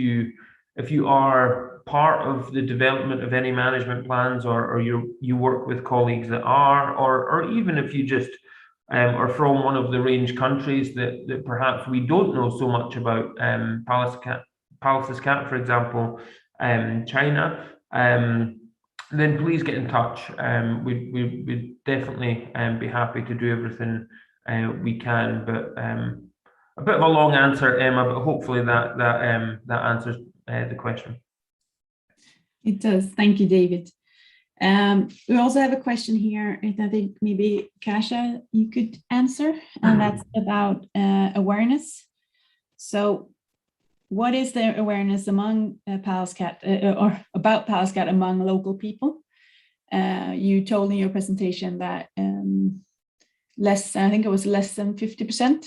you are part of the development of any management plans, or you work with colleagues that are, or even if you just are from one of the range countries that perhaps we don't know so much about, Pallas's cat, for example, China, then please get in touch. We'd definitely be happy to do everything we can. But a bit of a long answer, Emma, but hopefully that answers the question. It does. Thank you, David. We also have a question here, and I think maybe Kasia, you could answer, and that's about awareness. So what is the awareness among Pallas cat or about Pallas cat among local people? You told in your presentation that I think it was less than 50%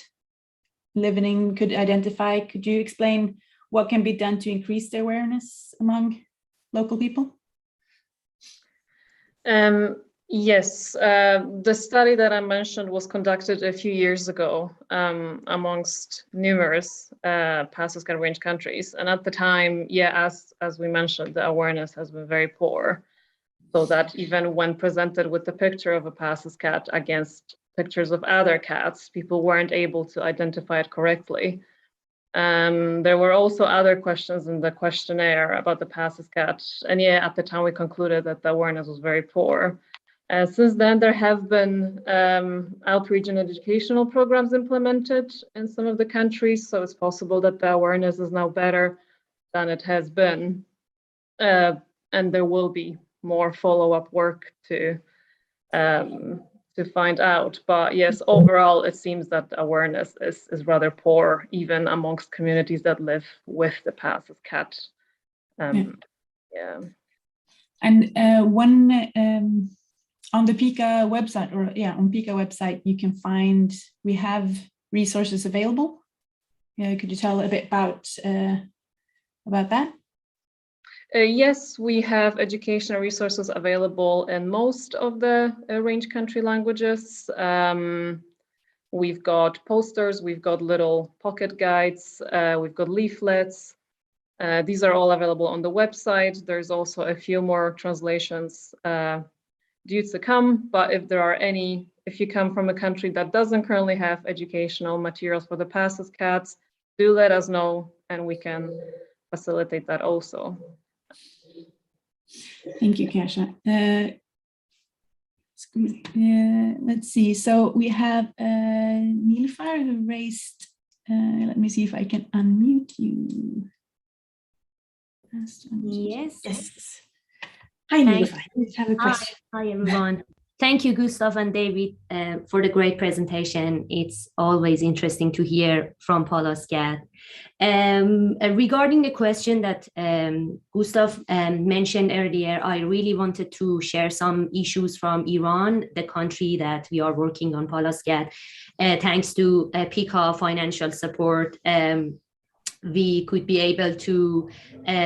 living could identify. Could you explain what can be done to increase the awareness among local people? Yes, the study that I mentioned was conducted a few years ago amongst numerous Pallas cat range countries, and at the time, yeah, as we mentioned, the awareness has been very poor, so that even when presented with the picture of a Pallas cat against pictures of other cats, people weren't able to identify it correctly. There were also other questions in the questionnaire about the Pallas cat, and yeah, at the time we concluded that the awareness was very poor. Since then, there have been outreach and educational programs implemented in some of the countries, so it's possible that the awareness is now better than it has been, and there will be more follow-up work to find out. But yes, overall, it seems that the awareness is rather poor, even amongst communities that live with the Pallas cat. Yeah. And one on the Pica website, on Pica website, you can find, we have resources available. Yeah, could you tell a bit about that? Yes, we have educational resources available in most of the range country languages. We've got posters, we've got little pocket guides, we've got leaflets. These are all available on the website. There's also a few more translations due to come, but if you come from a country that doesn't currently have educational materials for the Pallas cats, do let us know and we can facilitate that also. Thank you, Kasia. Let's see. So we have Nilüfer who raised, let me see if I can unmute you. Yes. Yes. Hi, Nilüfer. Please have a question. Hi, everyone. Thank you, Gustav and David, for the great presentation. It's always interesting to hear from Pallas cat. Regarding the question that Gustav mentioned earlier, I really wanted to share some issues from Iran, the country that we are working on Pallas cat. Thanks to Pica financial support, we could be able to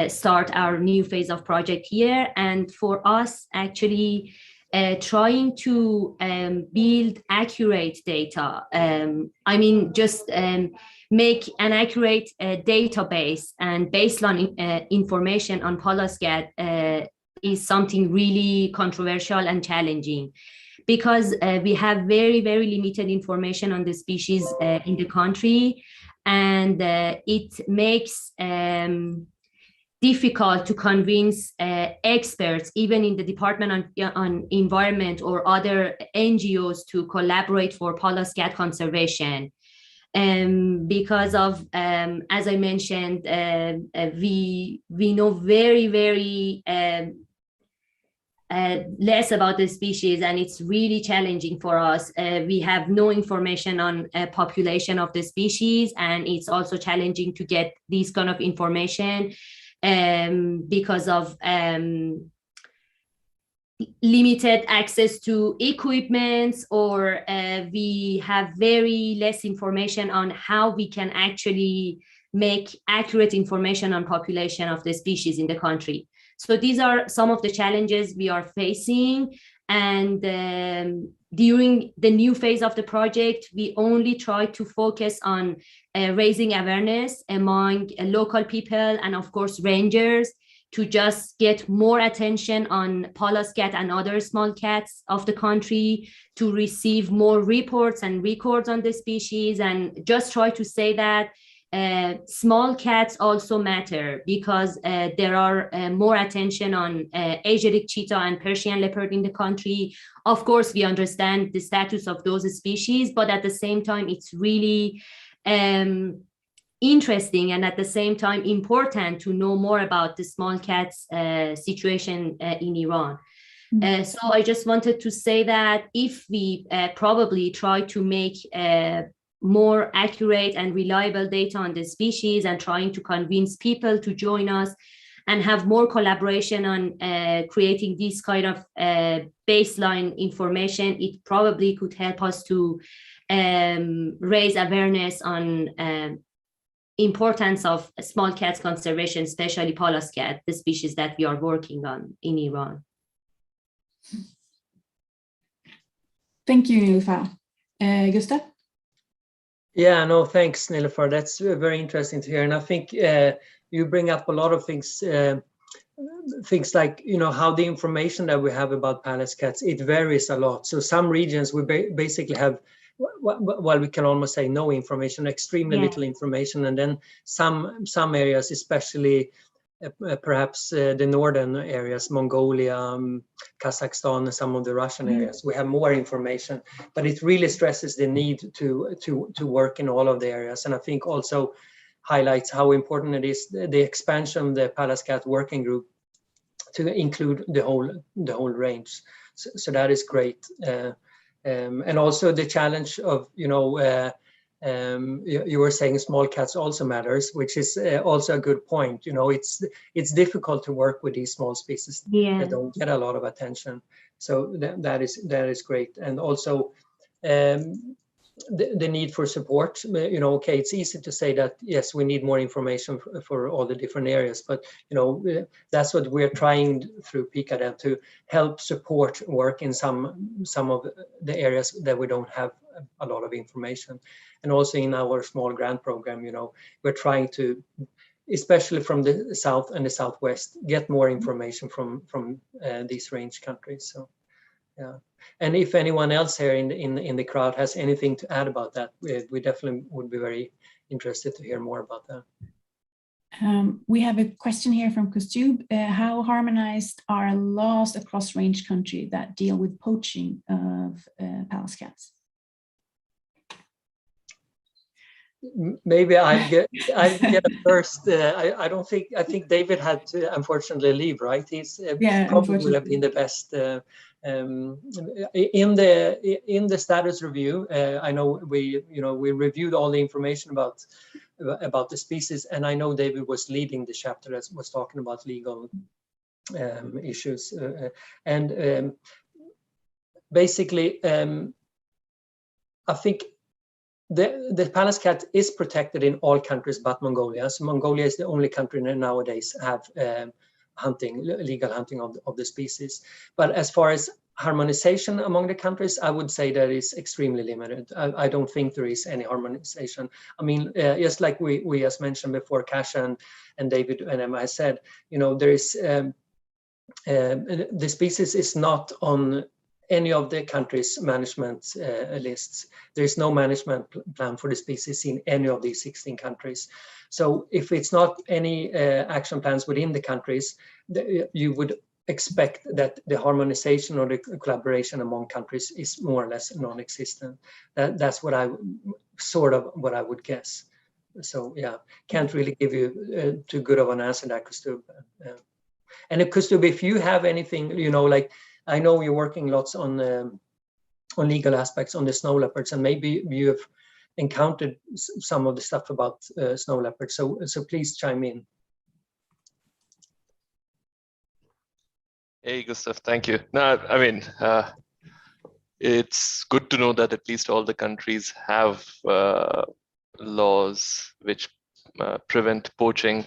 start our new phase of project here. And for us, actually, trying to build accurate data. I mean, just make an accurate database and baseline information on Pallas cat is something really controversial and challenging, because we have very, very limited information on the species in the country, and it makes difficult to convince experts, even in the Department on Environment or other NGOs, to collaborate for Pallas cat conservation. Because of, as I mentioned, we know very, very less about the species, and it's really challenging for us. We have no information on population of the species, and it's also challenging to get this kind of information because of limited access to equipment, or we have very less information on how we can actually make accurate information on population of the species in the country. So these are some of the challenges we are facing. And during the new phase of the project, we only try to focus on raising awareness among local people and, of course, rangers, to just get more attention on Pallas cat and other small cats of the country, to receive more reports and records on the species, and just try to say that small cats also matter, because there are more attention on Asiatic cheetah and Persian leopard in the country. Of course, we understand the status of those species, but at the same time, it's really interesting and at the same time important to know more about the small cats situation in Iran. So I just wanted to say that if we probably try to make more accurate and reliable data on the species, and trying to convince people to join us and have more collaboration on creating this kind of baseline information, it probably could help us to raise awareness on importance of small cats conservation, especially Pallas cat, the species that we are working on in Iran. Thank you, Nilüfer. Gustav? Yeah, no, thanks, Nilüfer. That's very interesting to hear. And I think you bring up a lot of things, things like, you know, how the information that we have about Pallas cats, it varies a lot. So some regions we basically have, well, we can almost say no information, extremely little information. And then some areas, especially perhaps the northern areas, Mongolia, Kazakhstan, and some of the Russian areas, we have more information. But it really stresses the need to work in all of the areas. And I think also highlights how important it is, the expansion of the Pallas cat working group to include the whole range. So that is great. And also the challenge of, you know, you were saying small cats also matters, which is also a good point. You know, it's difficult to work with these small species that don't get a lot of attention. So that is great. And also the need for support. You know, okay, it's easy to say that, yes, we need more information for all the different areas, but, you know, that's what we're trying through Pica then, to help support work in some of the areas that we don't have a lot of information. And also in our small grant program, you know, we're trying to, especially from the south and the southwest, get more information from these range countries. So yeah, and if anyone else here in the crowd has anything to add about that, we definitely would be very interested to hear more about that. We have a question here from Kostub. How harmonized are laws across range country that deal with poaching of Pallas cats? Maybe I'll get a first. I think David had to unfortunately leave, right? He's probably would have been the best. In the status review, I know we reviewed all the information about the species, and I know David was leading the chapter that was talking about legal issues, and basically, I think the Pallas cat is protected in all countries but Mongolia. So Mongolia is the only country that nowadays have legal hunting of the species. But as far as harmonization among the countries, I would say that is extremely limited. I don't think there is any harmonization. I mean, just like we as mentioned before, Kasia and David and Emma said, you know, there is the species is not on any of the countries' management lists. There is no management plan for the species in any of these 16 countries. So if it's not any action plans within the countries, you would expect that the harmonization or the collaboration among countries is more or less non-existent. That's what I would guess. So yeah, can't really give you too good of an answer there, Kostub. And Kostub, if you have anything, you know, like, I know you're working lots on legal aspects on the snow leopards, and maybe you have encountered some of the stuff about snow leopards. So please chime in. Hey, Gustav, thank you. No, I mean, it's good to know that at least all the countries have laws which prevent poaching,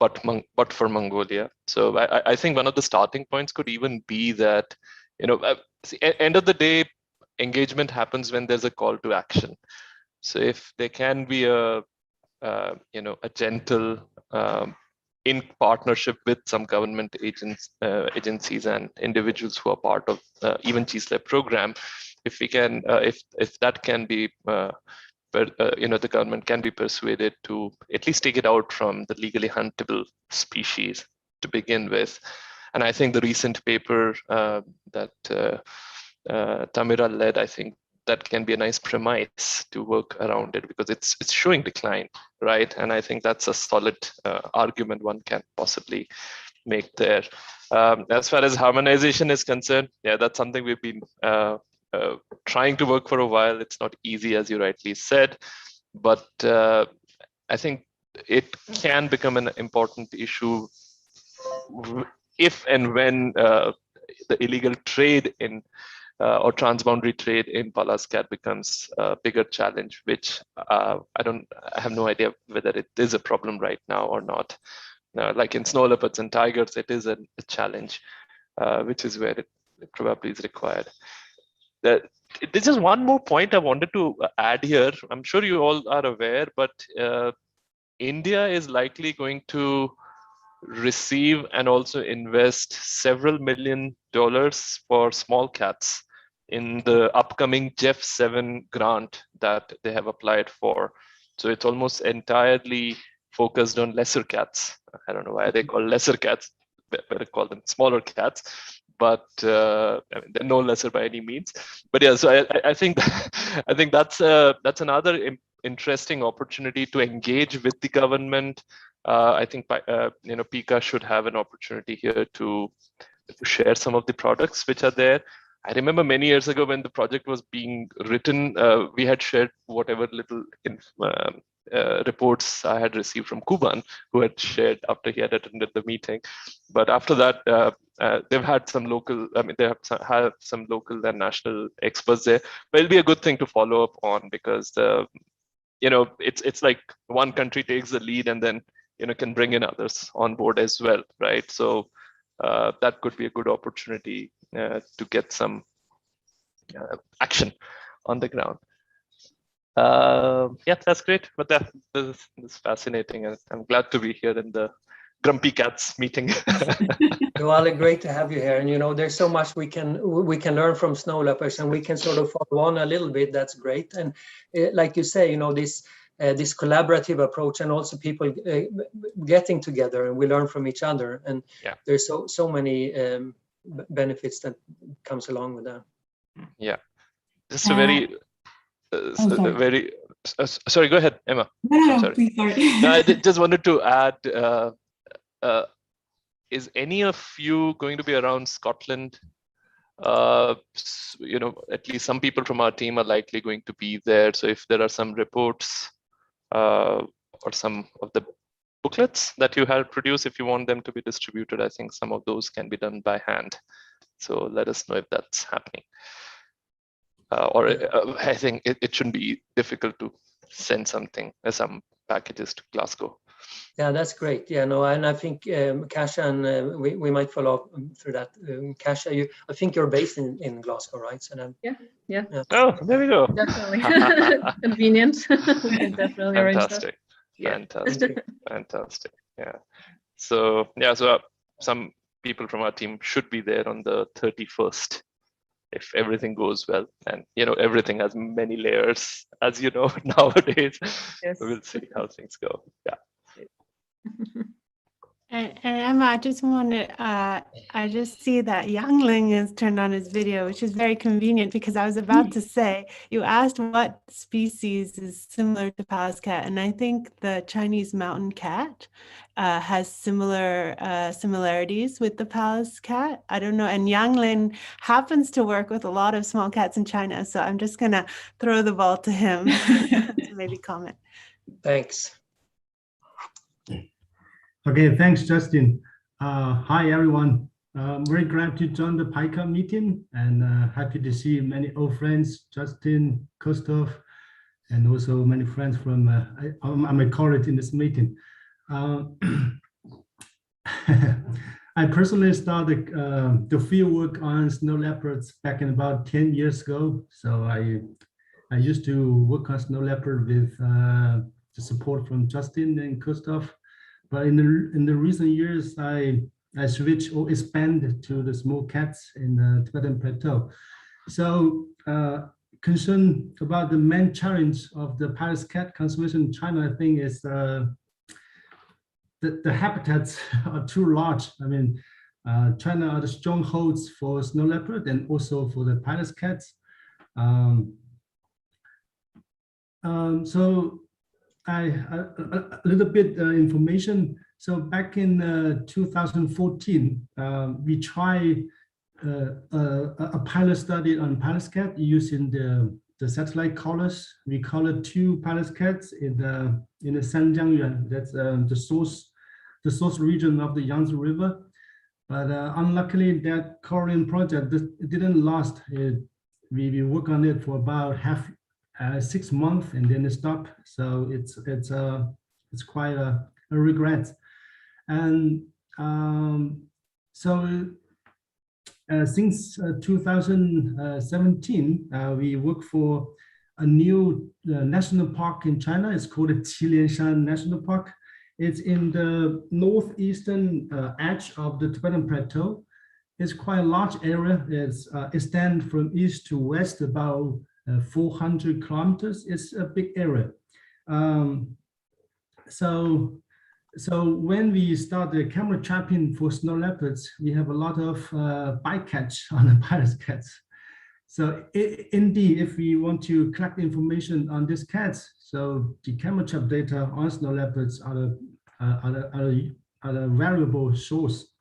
but for Mongolia. So I think one of the starting points could even be that, you know, end of the day, engagement happens when there's a call to action. So if there can be a gentle, in partnership with some government agencies and individuals who are part of even GSLEP program, if we can, if that can be. The government can be persuaded to at least take it out from the legally huntable species to begin with. And I think the recent paper that Tamira led, I think that can be a nice premise to work around it, because it's showing decline, right? And I think that's a solid argument one can possibly make there. As far as harmonization is concerned, yeah, that's something we've been trying to work for a while. It's not easy, as you rightly said, but I think it can become an important issue if and when the illegal trade in or transboundary trade in Pallas cat becomes a bigger challenge, which I have no idea whether it is a problem right now or not. Like in snow leopards and tigers, it is a challenge, which is where it probably is required. There's just one more point I wanted to add here. I'm sure you all are aware, but India is likely going to receive and also invest several $1 million for small cats in the upcoming GEF7 grant that they have applied for. So it's almost entirely focused on lesser cats. I don't know why they call lesser cats, better call them smaller cats. But I mean, they're no lesser by any means. But yeah, so I think that's another interesting opportunity to engage with the government. I think Pica should have an opportunity here to share some of the products which are there. I remember many years ago when the project was being written, we had shared whatever little reports I had received from Kuban, who had shared after he had attended the meeting. But after that, they've had some local, they have some local and national experts there. But it'll be a good thing to follow up on, because it's like one country takes the lead and then can bring in others on board as well, right? So that could be a good opportunity to get some action on the ground. Yeah, that's great. But this is fascinating, and I'm glad to be here in the Grumpy Cats meeting. Joale, great to have you here. And there's so much we can learn from snow leopards, and we can sort of follow on a little bit. That's great. And like you say, this collaborative approach, and also people getting together, and we learn from each other. And yeah, there's so many benefits that comes along with that. Yeah, just a very sorry, go ahead, Emma. No, sorry. Please, sorry. No, I just wanted to add, is any of you going to be around Scotland? At least some people from our team are likely going to be there. So if there are some reports or some of the booklets that you have produced, if you want them to be distributed, I think some of those can be done by hand. So let us know if that's happening. I think it shouldn't be difficult to send some packages to Glasgow. Yeah, that's great. Yeah, no, and I think Kasia, and we might follow up through that. Kasia, I think you're based in Glasgow, right? So then, yeah. Oh, there we go. Definitely convenient. We can definitely arrange that. Fantastic. Yeah. So some people from our team should be there on the 31st. If everything goes well, and everything has many layers, as you know nowadays. Yes. We'll see how things go. Yeah. And Emma, I just wanted, I just see that Yangling has turned on his video, which is very convenient, because I was about to say, you asked what species is similar to Pallas cat, and I think the Chinese mountain cat has similar similarities with the Pallas cat. I don't know, and Yangling happens to work with a lot of small cats in China, so I'm just gonna throw the ball to him to maybe comment. Thanks. Okay, thanks, Justin. Hi, everyone. I'm very glad to join the Pica meeting, and happy to see many old friends, Justin, Christoph, and also many friends from I'm a colleague in this meeting. I personally started the field work on snow leopards back in about 10 years ago. So I used to work on snow leopard with the support from Justin and Christoph. But in the recent years, I switched or expanded to the small cats in the Tibetan Plateau. So concern about the main challenge of the Pallas cat conservation in China, I think, is the habitats are too large. I mean, China are the strongholds for snow leopard and also for the Pallas cats. So a little bit information. So back in 2014, we tried a pilot study on Pallas cat using the satellite collars. We collared 2 Pallas cats in the Sanjiangyuan, that's the source region of the Yangtze River. But unluckily, that collaring project it didn't last. We worked on it for about 6 months, and then it stopped. So it's quite a regret. And since 2017, we work for a new national park in China. It's called the Chilean National Park. It's in the northeastern edge of the Tibetan Plateau. It's quite a large area. It extends from east to west about 400 kilometers. It's a big area. So when we start the camera trapping for snow leopards, we have a lot of bycatch on the Pallas cats. So indeed, if we want to collect information on these cats, so the camera trap data on snow leopards are a valuable source.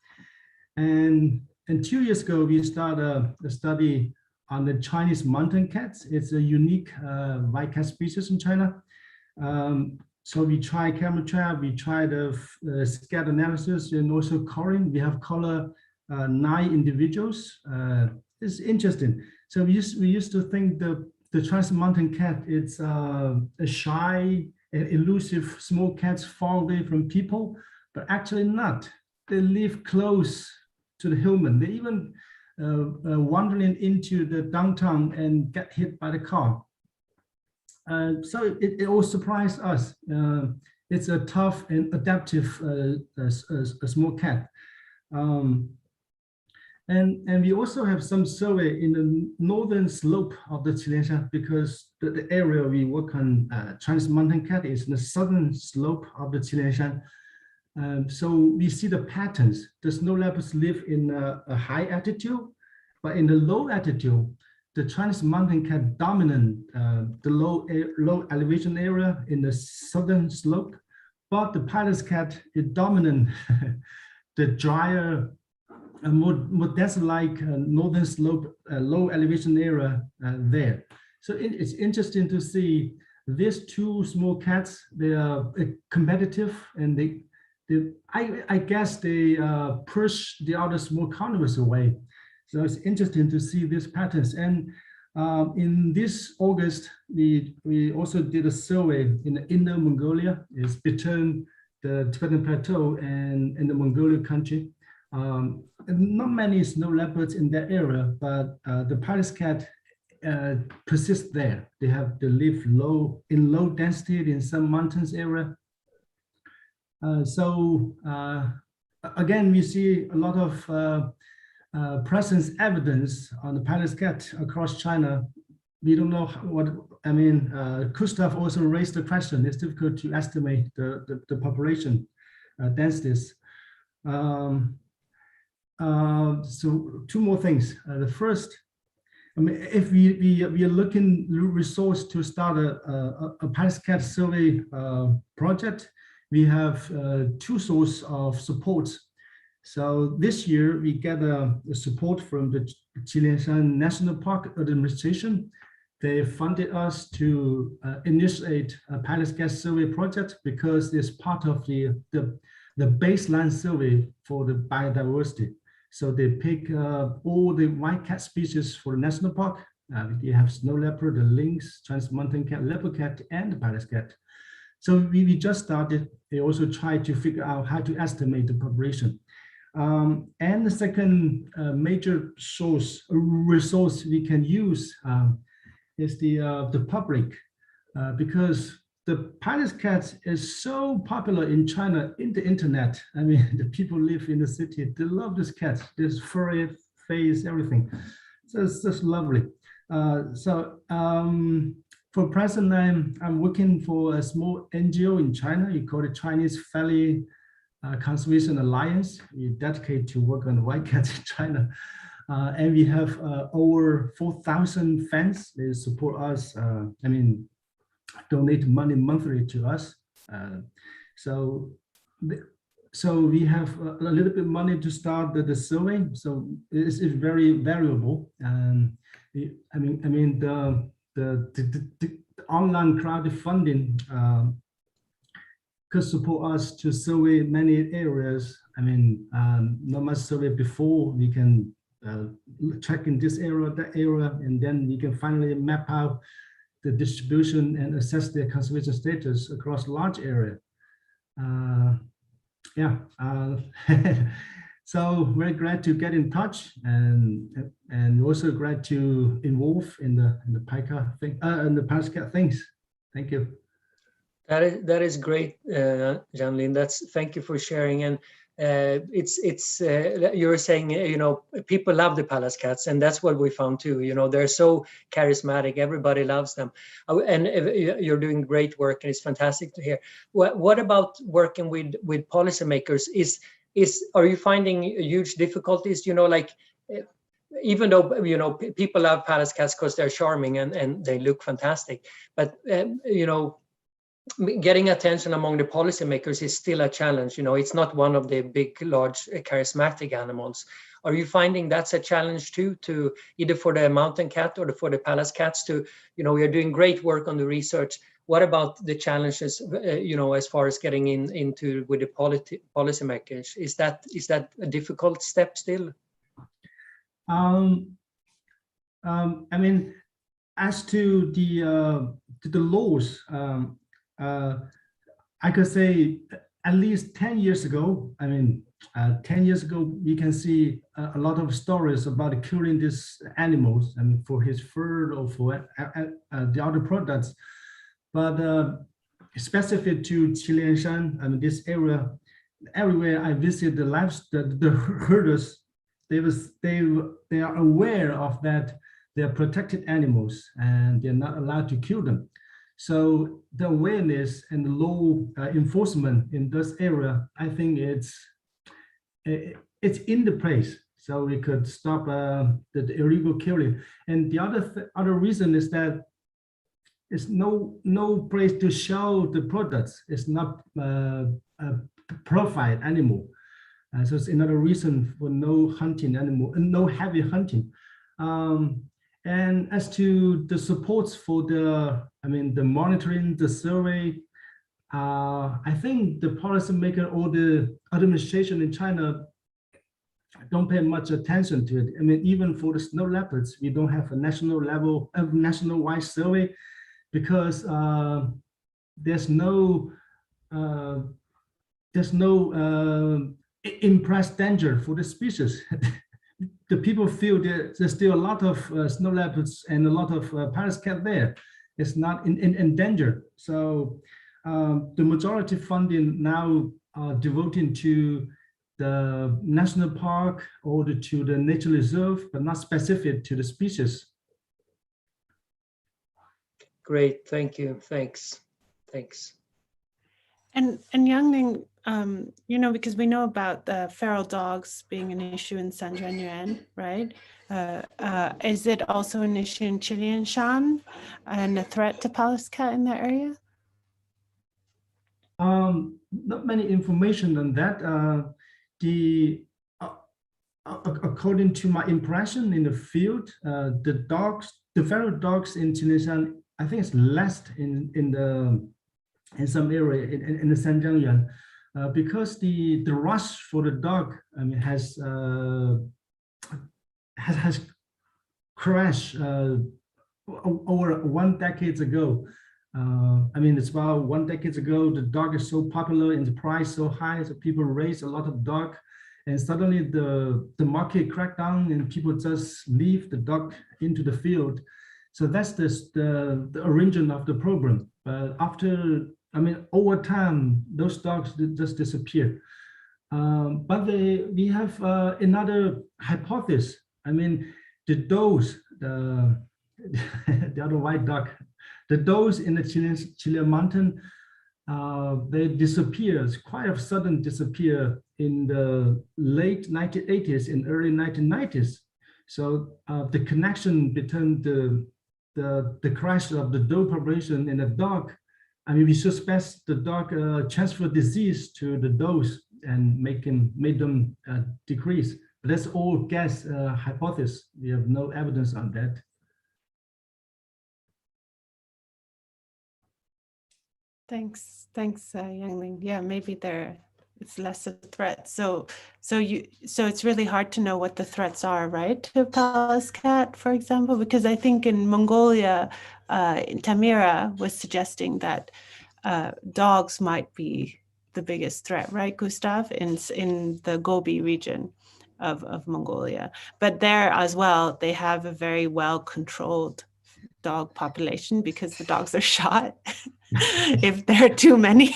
And 2 years ago, we started a study on the Chinese mountain cats. It's a unique bycatch species in China. So we try camera trap, we try the scatter analysis, and also coloring. We have color 9 individuals. It's interesting. So we used to think the trans-mountain cat is a shy, elusive small cats far away from people, but actually not. They live close to the human. They even wandering into the downtown and get hit by the car. So it all surprised us. It's a tough and adaptive a small cat. And we also have some survey in the northern slope of the Chilean, because the area we work on, trans-mountain cat, is in the southern slope of the Chilean. So we see the patterns. The snow leopards live in a high altitude, but in the low altitude, the trans-mountain cat dominant the low elevation area in the southern slope, but the Pallas cat is dominant the drier, more desert-like northern slope, low elevation area there. So it's interesting to see these two small cats. They are competitive, and I guess they push the other small carnivores away. So it's interesting to see these patterns. And in this August, we also did a survey in the Inner Mongolia. It's between the Tibetan Plateau and the Mongolia country. Not many snow leopards in that area, but the Pallas cat persists there. They live in low density in some mountains area. So again, we see a lot of presence evidence on the Pallas cat across China. We don't know what, I mean, Gustav also raised the question. It's difficult to estimate the population densities. So 2 more things. The first, I mean, if we are looking resource to start a Pallas cat survey project, we have 2 sources of support. So this year we get support from the Chilean National Park Administration. They funded us to initiate a Pallas cat survey project, because it's part of the baseline survey for the biodiversity. So they pick all the white cat species for the national park. We have snow leopard, the lynx, trans-mountain cat, leopard cat, and the Pallas cat. So we just started. They also try to figure out how to estimate the population. And the second major resource we can use is the public, because the Pallas cat is so popular in China in the internet. I mean, the people live in the city, they love this cat, this furry face, everything. So it's just lovely. For present, I'm working for a small NGO in China. You call it Chinese Valley Conservation Alliance. We dedicate to work on white cats in China. And we have over 4,000 fans. They support us, I mean, donate money monthly to us. So we have a little bit of money to start the survey. So it's very variable. And I mean the online crowdfunding could support us to survey many areas. I mean, not much survey before. We can check in this area, that area, and then we can finally map out the distribution and assess their conservation status across large area. So very glad to get in touch, and also glad to involve in the Pica thing, and the Pallas cat things. Thank you. That is great, Janlin. Thank you for sharing. And you're saying, you know, people love the Pallas cats, and that's what we found too. You know, they're so charismatic. Everybody loves them, and you're doing great work, and it's fantastic to hear. What about working with policymakers? Are you finding huge difficulties? You know, like, even though, you know, people love Pallas cats because they're charming and they look fantastic, but you know, getting attention among the policymakers is still a challenge. You know, it's not one of the big, large, charismatic animals. Are you finding that's a challenge too, to either for the mountain cat or for the Pallas cats to, you know, we are doing great work on the research. What about the challenges, as far as getting into with the policymakers? Is that a difficult step still? I mean, as to the laws, I could say at least 10 years ago. 10 years ago, we can see a lot of stories about killing these animals, for his fur or for the other products. But specific to Chilean, this area, everywhere I visit the herders, they are aware of that. They are protected animals and they're not allowed to kill them. So the awareness and the law enforcement in this area, I think it's in the place, so we could stop the illegal killing. And the other reason is that it's no place to show the products. It's not a profile animal. So it's another reason for no hunting animal and no heavy hunting. And as to the supports for the monitoring, the survey, I think the policymaker or the administration in China don't pay much attention to it. Even for the snow leopards, we don't have a national-wide survey because there's no impressed danger for the species. The people feel there's still a lot of snow leopards and a lot of Pallas cat there. It's not in danger. So the majority funding now are devoted to the national park or to the nature reserve, but not specific to the species. Great, thank you, thanks. And Yangling, because we know about the feral dogs being an issue in Zhejiang, right? Is it also an issue in Chilean Shan and a threat to Pallas cat in that area? Not many information on that. According to my impression in the field, the feral dogs in Chilean, I think it's less in some area in the Zhejiang, because the rush for the dog has crashed over 1 decade ago. It's about 1 decade ago, the dog is so popular and the price so high, so people raise a lot of dog, and suddenly the market cracked down and people just leave the dog into the field. So that's the origin of the problem. But after, over time, those dogs just disappear. But we have another hypothesis. The does, the other white dog, the does in the Chilean mountain, they disappear, quite a sudden disappear in the late 1980s and early 1990s. So the connection between the crash of the doe population and the dog, we suspect the dog transferred disease to the does and made them decrease. But that's all guess, hypothesis. We have no evidence on that. Thanks, Yangling. Yeah, maybe it's less a threat. So it's really hard to know what the threats are, right, to Pallas cat, for example, because I think in Mongolia, Tamira was suggesting that dogs might be the biggest threat, right, Gustav, in the Gobi region of Mongolia. But there as well, they have a very well-controlled dog population because the dogs are shot if there are too many.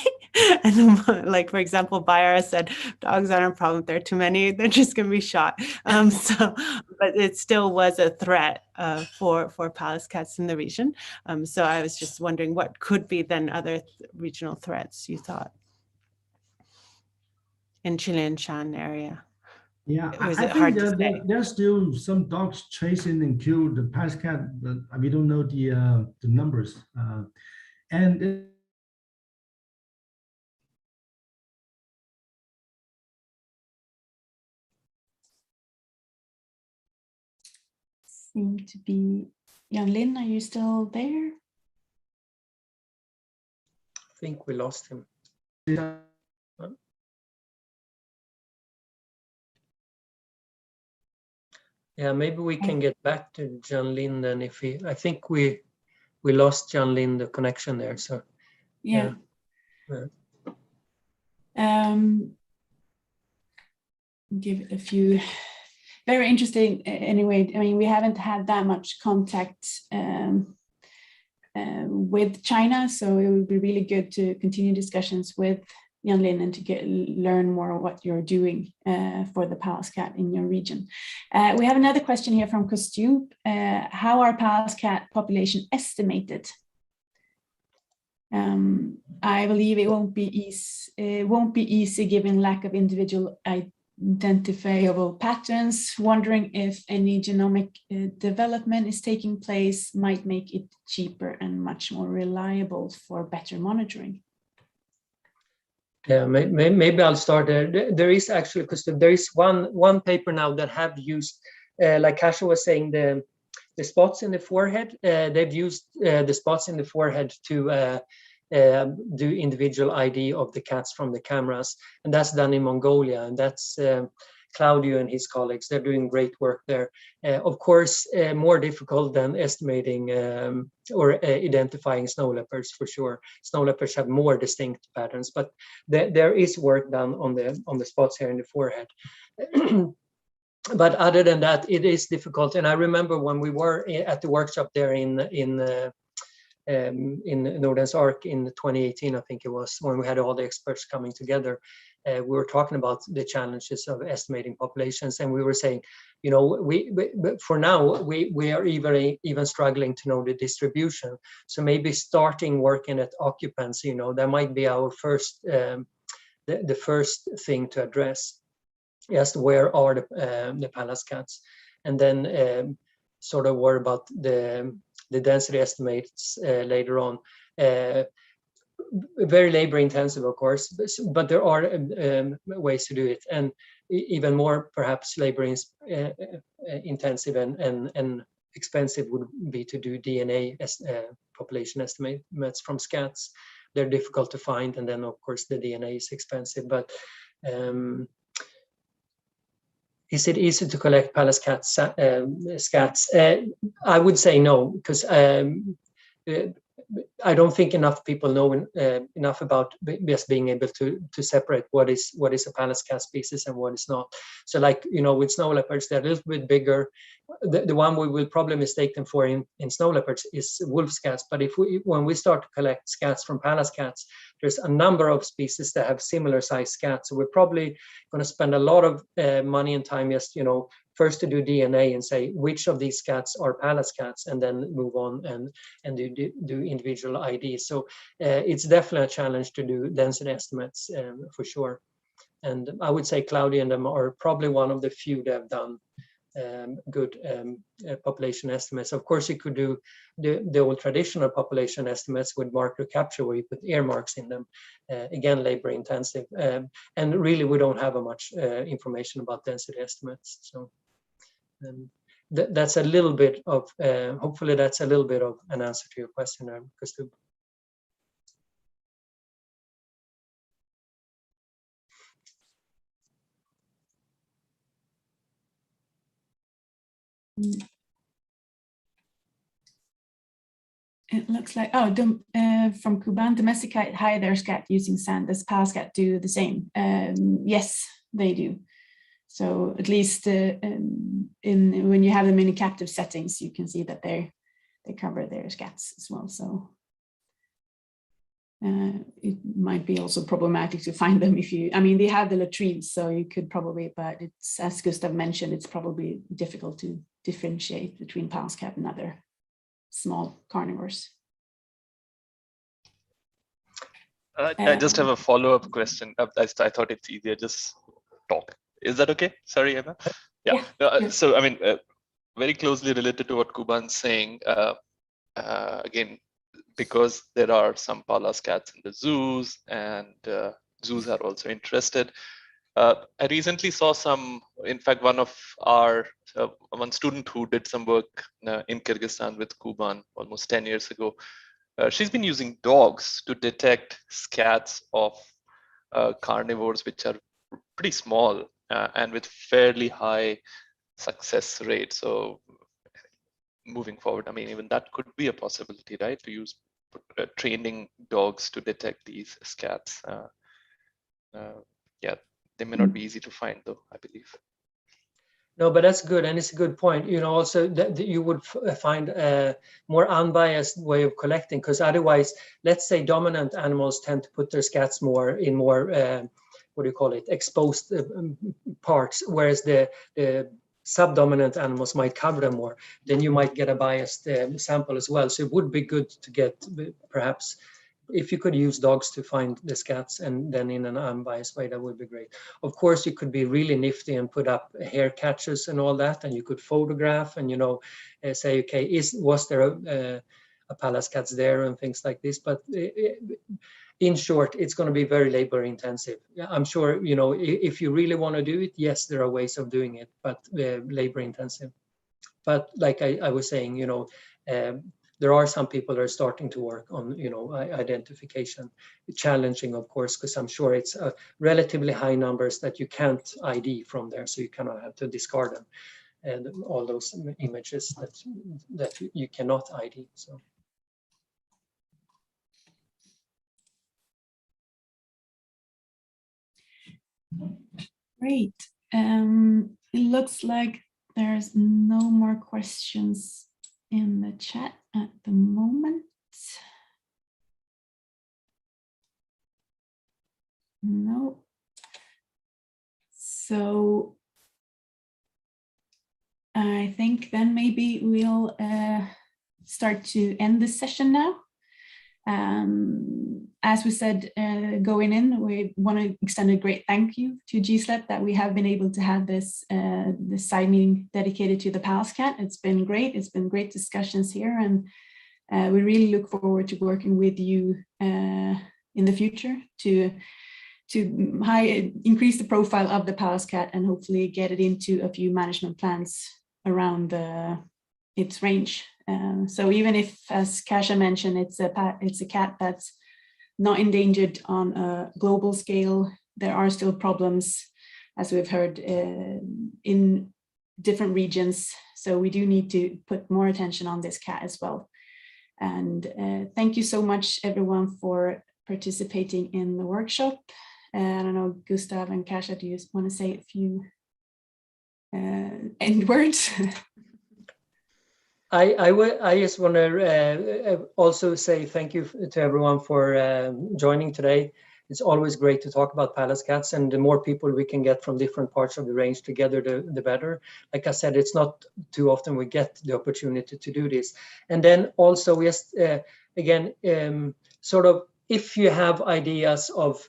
And like, for example, Bayara said, dogs aren't a problem. If there are too many, they're just going to be shot. But it still was a threat for Pallas cats in the region. So I was just wondering what could be then other regional threats you thought in Chilean Shan area? Yeah, I think there's still some dogs chasing and kill the Pallas cat, but we don't know the numbers. And seem to be Yangling, are you still there? think we lost him. Yeah, maybe we can get back to John Lin then if he, I think we lost John Lin, the connection there, so. Yeah. Give it a few, very interesting anyway. I mean, we haven't had that much contact with China, so it would be really good to continue discussions with Jan Lin and to learn more what you're doing for the Pallas cat in your region. We have another question here from Costume. How are Pallas cat population estimated? I believe it won't be easy given lack of individual identifiable patterns. Wondering if any genomic development is taking place might make it cheaper and much more reliable for better monitoring. Yeah, maybe I'll start there. There is actually, because there is one paper now that have used, like Kasia was saying, the spots in the forehead. They've used the spots in the forehead to do individual ID of the cats from the cameras, and that's done in Mongolia, and that's Claudio and his colleagues. They're doing great work there. Of course, more difficult than estimating or identifying snow leopards for sure. Snow leopards have more distinct patterns, but there is work done on the spots here in the forehead. But other than that, it is difficult. And I remember when we were at the workshop there in Nordens Ark in 2018, I think it was, when we had all the experts coming together. We were talking about the challenges of estimating populations, and we were saying, you know, for now we are even struggling to know the distribution. So maybe starting working at occupancy, you know, that might be our first the first thing to address. Just where are the Pallas cats, and then sort of worry about the density estimates later on. Very labor intensive, of course, but there are ways to do it, and even more perhaps labor intensive and expensive would be to do DNA population estimates from scats. They're difficult to find, and then of course the DNA is expensive. But is it easy to collect Pallas cats scats? I would say no, because I don't think enough people know enough about just being able to separate what is a Pallas cat species and what is not. So, like, you know, with snow leopards, they're a little bit bigger. The one we will probably mistake them for in snow leopards is wolf scats. But when we start to collect scats from Pallas cats, there's a number of species that have similar size scats. So we're probably going to spend a lot of money and time just, you know, first to do DNA and say which of these cats are Pallas cats, and then move on and do individual IDs. So it's definitely a challenge to do density estimates for sure. And I would say Claudia and them are probably one of the few that have done good population estimates. Of course, you could do the old traditional population estimates with marker capture, where you put earmarks in them. Again, labor intensive, and really we don't have much information about density estimates. So that's a little bit of, hopefully that's a little bit of an answer to your question there, Costume. It looks like, from Kuban, domesticate hide their scat using sand. Does Pallas cat do the same? Yes, they do. So at least when you have them in captive settings, you can see that they cover their scats as well. So it might be also problematic to find them if you, I mean, they have the latrines, so you could probably, but it's, as Gustav mentioned, it's probably difficult to differentiate between Pallas cat and other small carnivores. I just have a follow-up question. I thought it's easier just talk. Is that okay? Sorry, Emma. Yeah. So I mean, very closely related to what Kuban's saying. Again, because there are some Pallas cats in the zoos, and zoos are also interested. I recently saw some, in fact, one student who did some work in Kyrgyzstan with Kuban almost 10 years ago she's been using dogs to detect scats of carnivores, which are pretty small and with fairly high success rate. So moving forward, I mean, even that could be a possibility, right? To use training dogs to detect these scats. Yeah, they may not be easy to find though, I believe. No, but that's good, and it's a good point. You know, also that you would find a more unbiased way of collecting, because otherwise, let's say dominant animals tend to put their scats more in more what do you call it, exposed parts, whereas the subdominant animals might cover them more. Then you might get a biased sample as well. So it would be good to get perhaps, if you could use dogs to find the scats and then in an unbiased way, that would be great. Of course, you could be really nifty and put up hair catches and all that, and you could photograph and, you know, say, okay, was there a Pallas cats there and things like this. But in short, it's going to be very labor intensive. I'm sure, you know, if you really want to do it, yes, there are ways of doing it, but labor intensive. But like I was saying, you know, there are some people that are starting to work on, you know, identification. Challenging, of course, because I'm sure it's relatively high numbers that you can't ID from there, so you kind of have to discard them, and all those images that you cannot ID. So. Great. It looks like there's no more questions in the chat at the moment. No. So I think then maybe we'll start to end this session now. As we said going in, we want to extend a great thank you to GSLEP that we have been able to have this side meeting dedicated to the Pallas cat. It's been great. It's been great discussions here, and we really look forward to working with you in the future to increase the profile of the Pallas cat and hopefully get it into a few management plans around its range. So even if, as Kasia mentioned, it's a cat that's not endangered on a global scale, there are still problems, as we've heard, in different regions. So we do need to put more attention on this cat as well. And thank you so much, everyone, for participating in the workshop. I don't know, Gustav and Kasia, do you want to say a few end words? I just want to also say thank you to everyone for joining today. It's always great to talk about Pallas cats, and the more people we can get from different parts of the range together, the better. Like I said, it's not too often we get the opportunity to do this. And then also, just again, sort of, if you have ideas of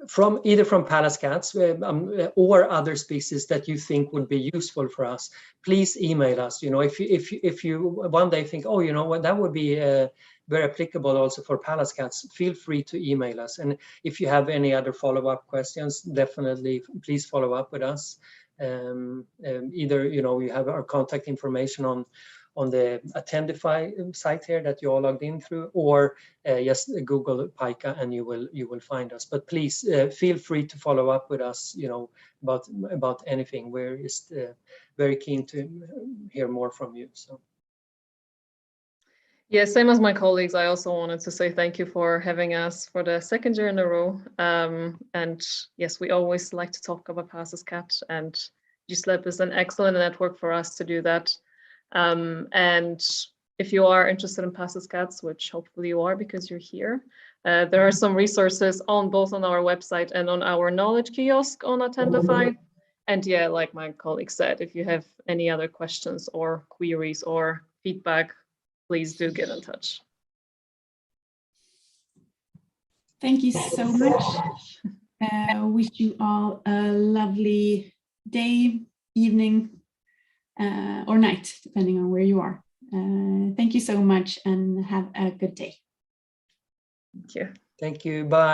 from either from Pallas cats or other species that you think would be useful for us, please email us. You know, if you one day think, oh, you know what, that would be very applicable also for Pallas cats, feel free to email us. And if you have any other follow-up questions, definitely please follow up with us. Either, you know, you have our contact information on the Attendify site here that you all logged in through, or just Google Pica and you will find us. But please feel free to follow up with us, you know, about anything. We're just very keen to hear more from you. So. Yeah, same as my colleagues, I also wanted to say thank you for having us for the second year in a row. And yes, we always like to talk about Pallas cat, and GSLEP is an excellent network for us to do that. And if you are interested in Pallas cats, which hopefully you are because you're here, there are some resources both on our website and on our knowledge kiosk on Attendify. And yeah, like my colleague said, if you have any other questions or queries or feedback, please do get in touch. Thank you so much. Wish you all a lovely day, evening, or night, depending on where you are. Thank you so much and have a good day. Thank you. Thank you. Bye.